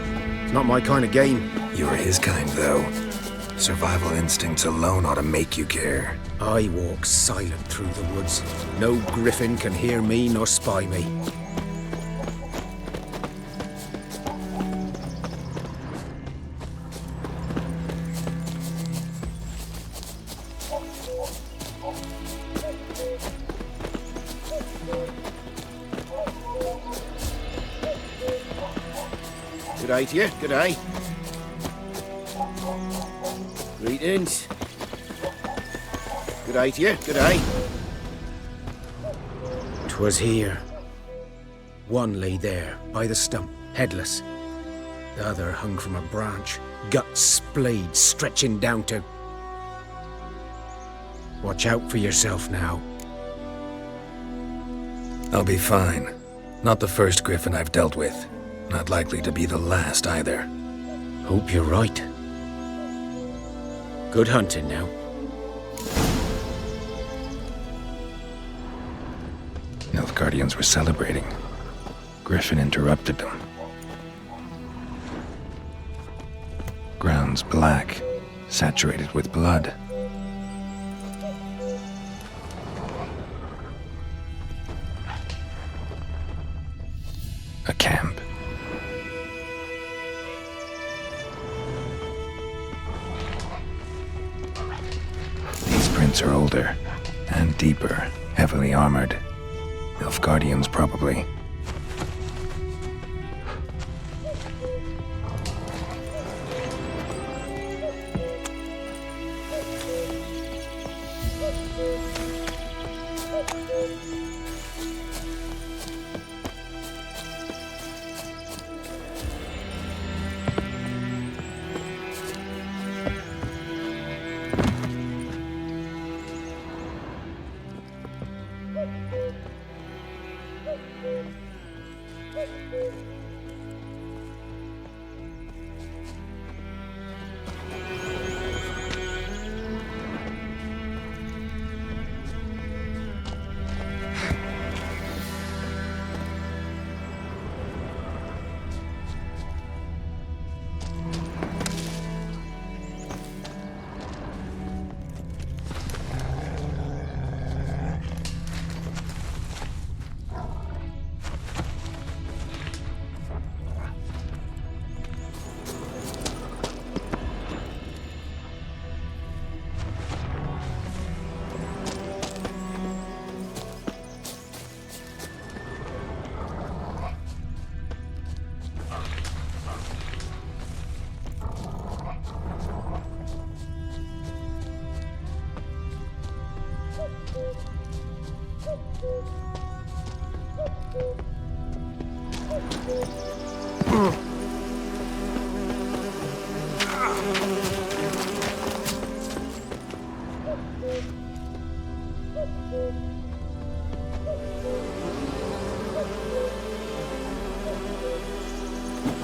Speaker 19: It's not my kind of game.
Speaker 1: You're his kind, though. Survival instincts alone ought to make you care.
Speaker 19: I walk silent through the woods. No griffin can hear me nor spy me. G'day to you, g'day. Greetings. G'day to you, g'day. 'Twas here. One lay there, by the stump, headless. The other hung from a branch, guts splayed, stretching down to... Watch out for yourself now.
Speaker 1: I'll be fine. Not the first griffin I've dealt with. Not likely to be the last, either.
Speaker 19: Hope you're right. Good hunting now.
Speaker 1: Nilfgaardians were celebrating. Griffin interrupted them. Ground's black, saturated with blood. A camp. These prints are older and deeper, heavily armored. Nilfgaardians, probably.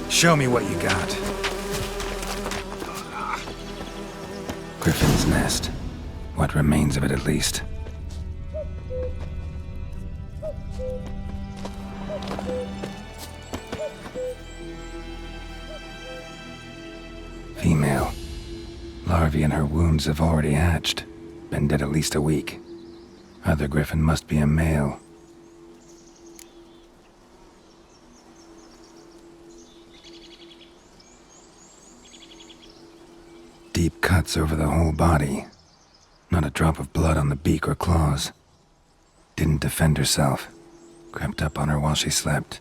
Speaker 1: Show me what you got. Griffin's nest. What remains of it, at least. Female. Larvae in her wounds have already hatched. Been dead at least a week. Other griffin must be a male. Deep cuts over the whole body. Not a drop of blood on the beak or claws. Didn't defend herself. Crept up on her while she slept.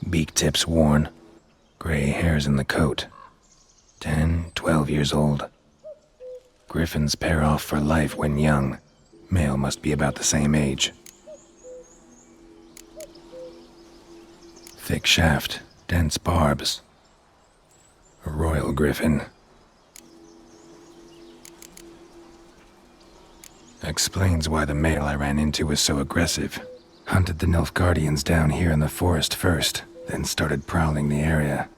Speaker 1: Beak tips worn. Gray hairs in the coat. 10, 12 years old. Griffins pair off for life when young. Male must be about the same age. Thick shaft. Dense barbs. A royal griffin. Explains why the male I ran into was so aggressive. Hunted the Nilfgaardians down here in the forest first, then started prowling the area.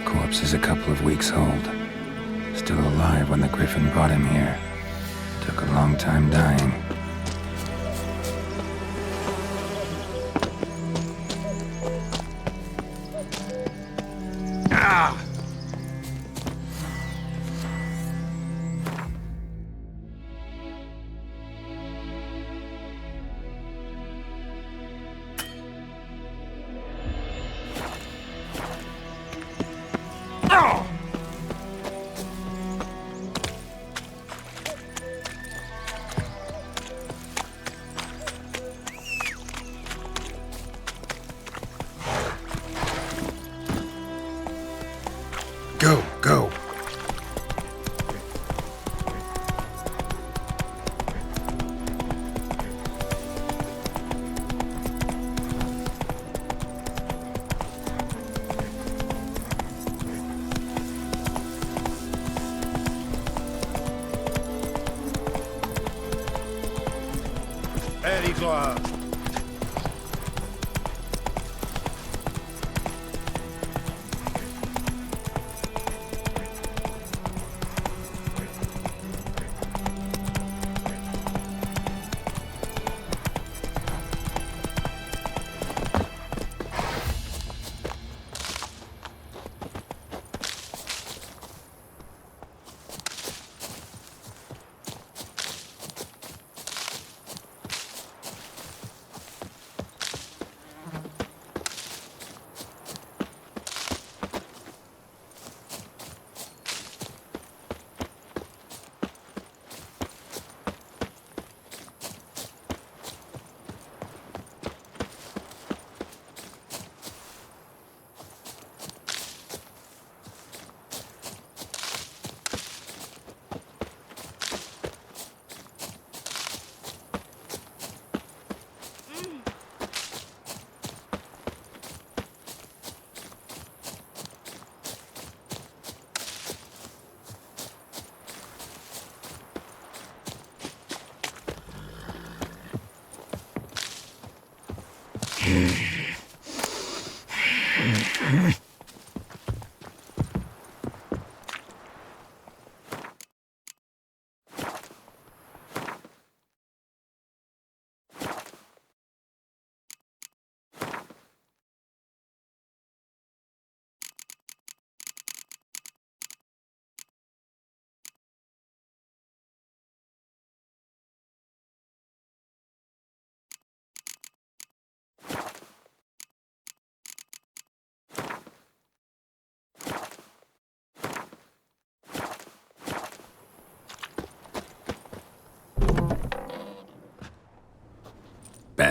Speaker 1: Corpse is a couple of weeks old. Still alive when the griffin brought him here. Took a long time dying. Go.
Speaker 3: Allez, gloire.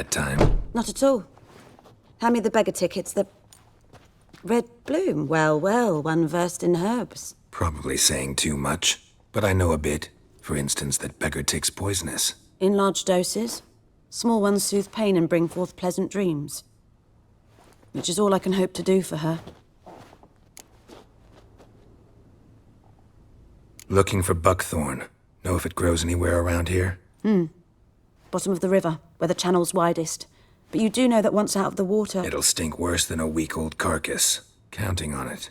Speaker 1: that time.
Speaker 21: Not at all. Hand me the beggar tickets, the... Red bloom. Well, well, one versed in herbs.
Speaker 1: Probably saying too much, but I know a bit. For instance, that beggar tick's poisonous.
Speaker 21: In large doses. Small ones soothe pain and bring forth pleasant dreams. Which is all I can hope to do for her.
Speaker 1: Looking for buckthorn. Know if it grows anywhere around here?
Speaker 21: Bottom of the river, where the channel's widest. But you do know that once out of the water...
Speaker 1: It'll stink worse than a week-old carcass. Counting on it.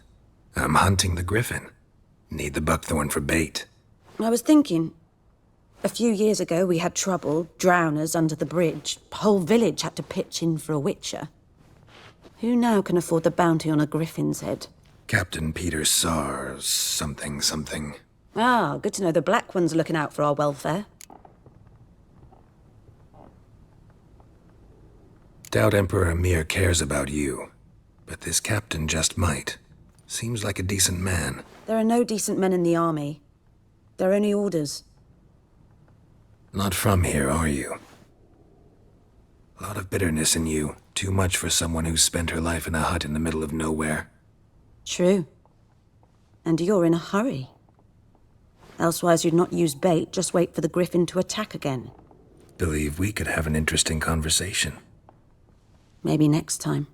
Speaker 1: I'm hunting the griffin. Need the buckthorn for bait.
Speaker 21: I was thinking... A few years ago we had trouble, drowners under the bridge. Whole village had to pitch in for a witcher. Who now can afford the bounty on a griffin's head?
Speaker 1: Captain Peter Sars... something.
Speaker 21: Ah, good to know the Black One's looking out for our welfare.
Speaker 1: Doubt Emperor Emir cares about you. But this captain just might. Seems like a decent man.
Speaker 21: There are no decent men in the army. They're only orders.
Speaker 1: Not from here, are you? A lot of bitterness in you. Too much for someone who's spent her life in a hut in the middle of nowhere.
Speaker 21: True. And you're in a hurry. Elsewise you'd not use bait, just wait for the griffin to attack again.
Speaker 1: Believe we could have an interesting conversation.
Speaker 21: Maybe next time.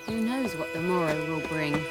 Speaker 22: Who knows what the morrow will bring?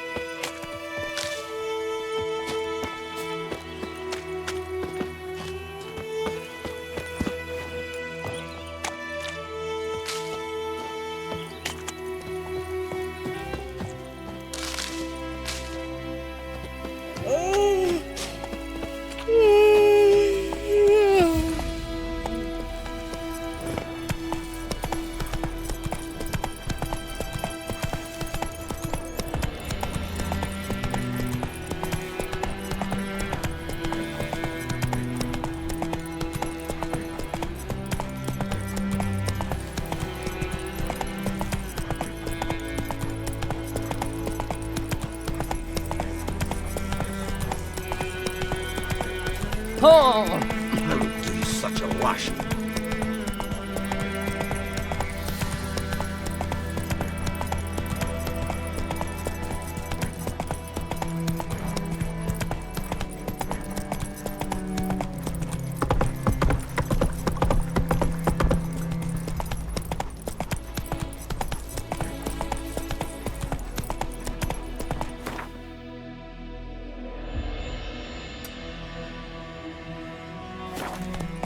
Speaker 15: Oh! I will do you such a wash.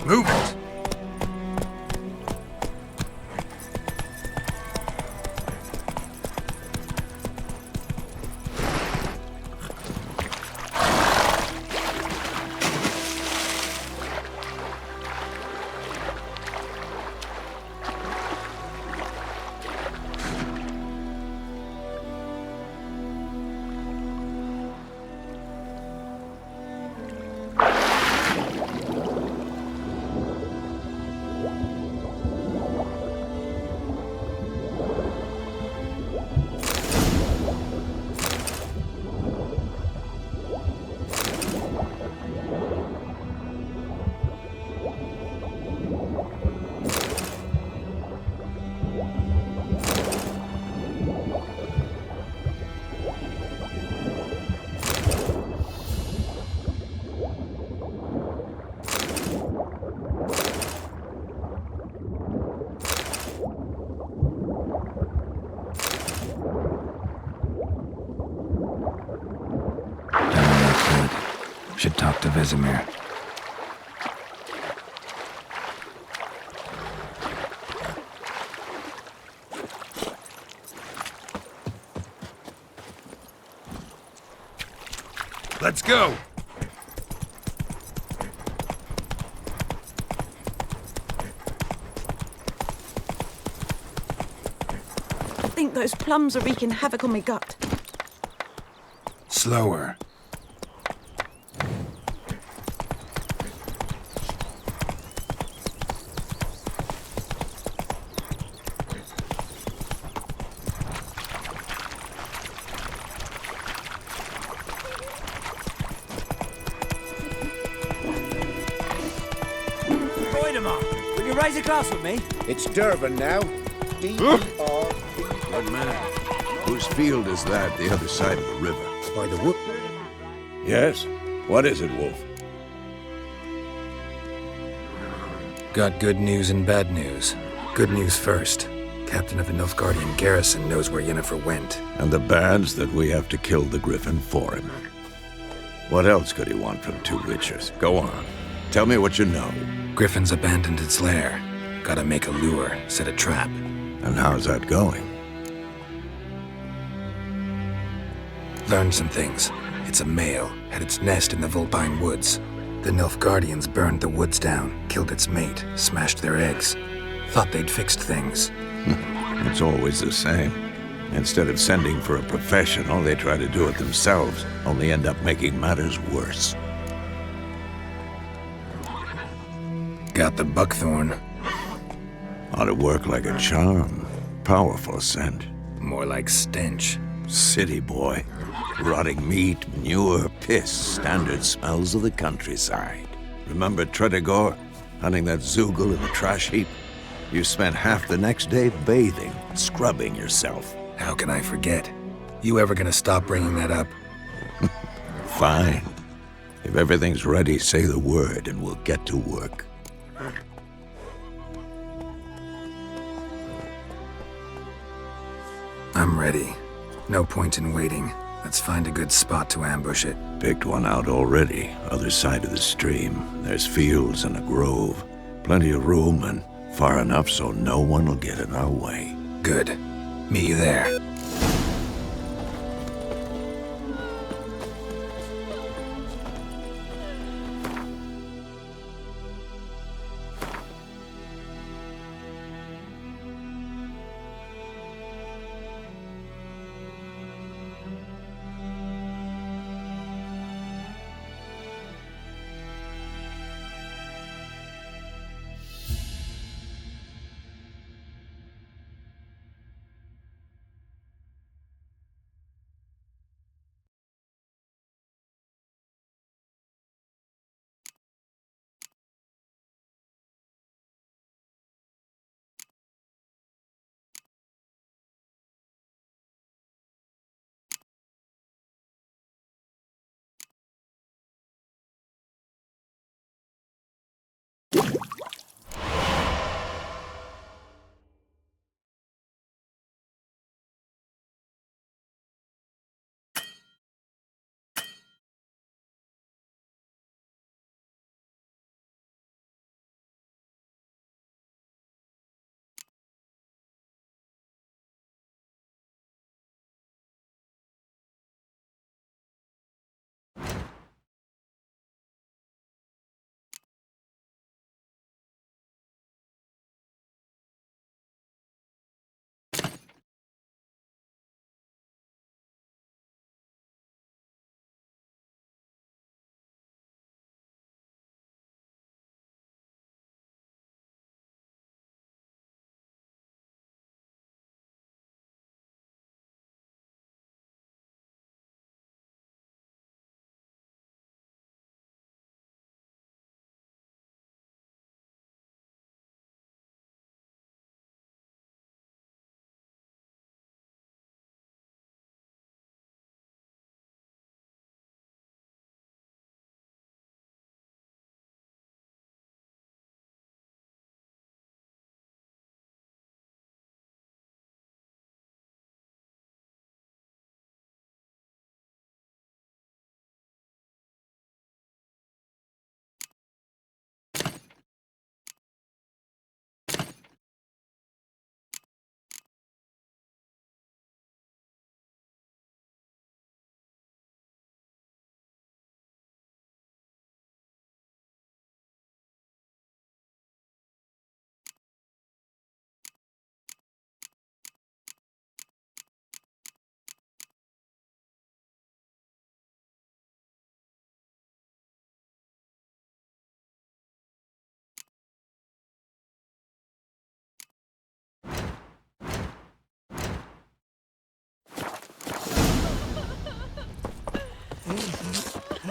Speaker 1: Move it! Should talk to Vesemir.
Speaker 16: Let's go!
Speaker 21: I think those plums are wreaking havoc on my gut.
Speaker 1: Slower.
Speaker 12: Will you raise a glass with me?
Speaker 3: It's Durban now. D-E-R. Good man. Whose field is that, the other side of the river?
Speaker 19: By the wood?
Speaker 3: Yes. What is it, Wolf?
Speaker 1: Got good news and bad news. Good news first. Captain of the Nilfgaardian garrison knows where Yennefer went.
Speaker 3: And the bad's that we have to kill the Griffin for him. What else could he want from two witchers? Go on. Tell me what you know.
Speaker 1: Griffin's abandoned its lair. Gotta make a lure, set a trap.
Speaker 3: And how's that going?
Speaker 1: Learned some things. It's a male, had its nest in the Vulpine Woods. The Nilfgaardians burned the woods down, killed its mate, smashed their eggs. Thought they'd fixed things.
Speaker 3: It's always the same. Instead of sending for a professional, they try to do it themselves, only end up making matters worse.
Speaker 1: Got the buckthorn.
Speaker 3: Ought to work like a charm. Powerful scent.
Speaker 1: More like stench.
Speaker 3: City boy. Rotting meat, manure, piss. Standard smells of the countryside. Remember Tretogor? Hunting that Zoogle in the trash heap? You spent half the next day bathing, scrubbing yourself.
Speaker 1: How can I forget? You ever gonna stop bringing that up?
Speaker 3: Fine. If everything's ready, say the word and we'll get to work.
Speaker 1: I'm ready. No point in waiting. Let's find a good spot to ambush it.
Speaker 3: Picked one out already. Other side of the stream. There's fields and a grove. Plenty of room and far enough so no one will get in our way.
Speaker 1: Good. Meet you there.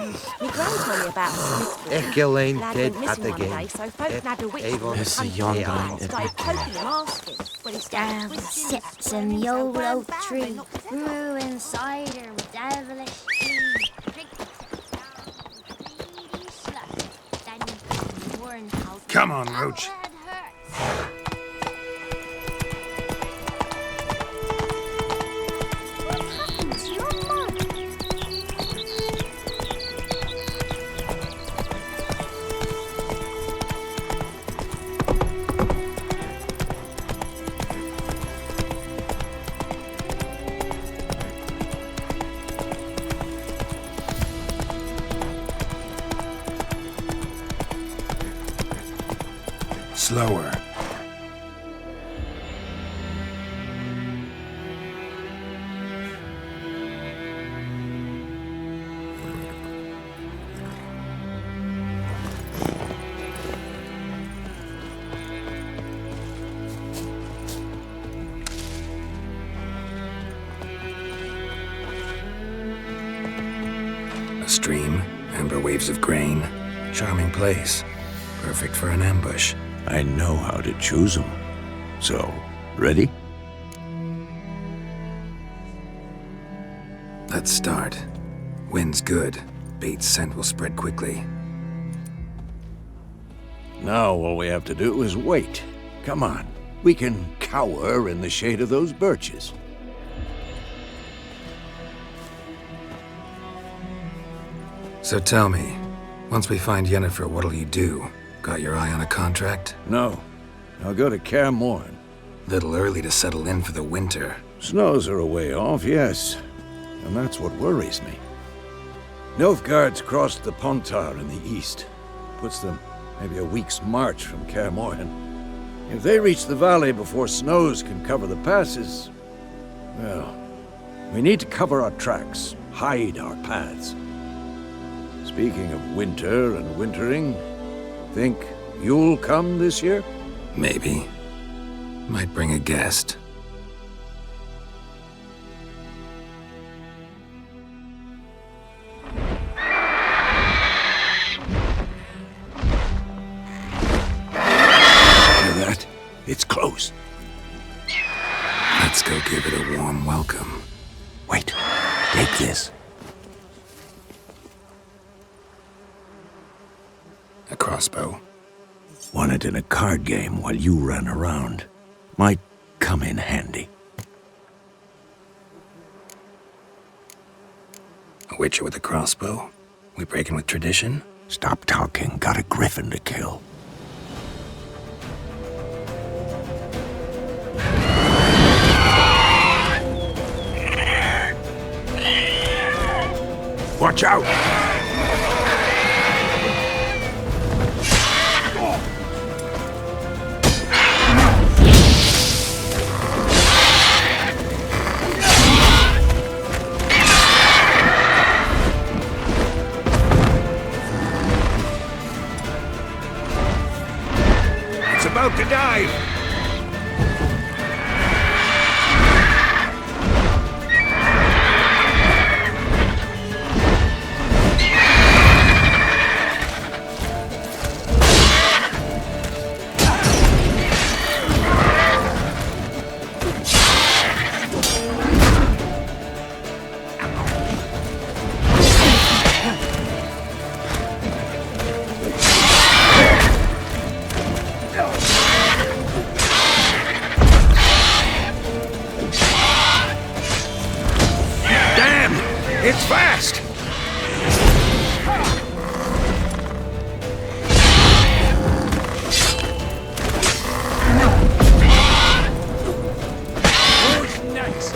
Speaker 8: My gran told me about a Smith.
Speaker 4: Elaine
Speaker 8: Lad
Speaker 4: dead
Speaker 8: went
Speaker 4: at
Speaker 8: missing
Speaker 4: the
Speaker 8: one day,
Speaker 4: game.
Speaker 8: so folk nabbed a witch
Speaker 4: Avon.
Speaker 8: from the country and started poking him, asking when he
Speaker 2: Down sits a old oak tree, grew inside her with devilish seed.
Speaker 1: Come on, Roach. Slower. A stream, amber waves of grain, charming place, perfect for an ambush.
Speaker 3: I know how to choose them. So, ready?
Speaker 1: Let's start. Wind's good. Bait's scent will spread quickly.
Speaker 3: Now all we have to do is wait. Come on. We can cower in the shade of those birches.
Speaker 1: So tell me, once we find Yennefer, what'll you do? Got your eye on a contract?
Speaker 3: No. I'll go to Kaer Morhen.
Speaker 1: Little early to settle in for the winter.
Speaker 3: Snows are a way off, yes. And that's what worries me. Nilfgaard's crossed the Pontar in the east. Puts them maybe a week's march from Kaer Morhen. If they reach the valley before snows can cover the passes, well, we need to cover our tracks, hide our paths. Speaking of winter and wintering, think you'll come this year?
Speaker 1: Maybe. Might bring a guest.
Speaker 3: Hear that? It's close.
Speaker 1: Let's go give it a warm welcome.
Speaker 3: Wait, take this.
Speaker 1: A crossbow.
Speaker 3: Won it in a card game while you ran around. Might come in handy.
Speaker 1: A witcher with a crossbow? We breaking with tradition?
Speaker 3: Stop talking. Got a griffin to kill. Watch out! About to dive! It's fast! Who's next?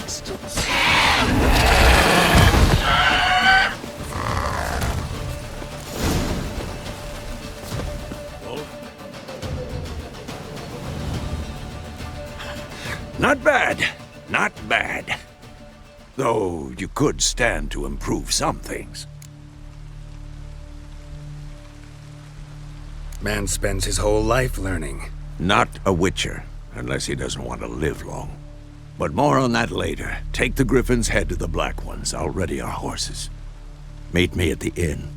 Speaker 3: fast. Not bad. Not bad. Though you could stand to improve some things.
Speaker 1: Man spends his whole life learning.
Speaker 3: Not a Witcher, unless he doesn't want to live long. But more on that later. Take the Griffin's head to the Black Ones. I'll ready our horses. Meet me at the inn.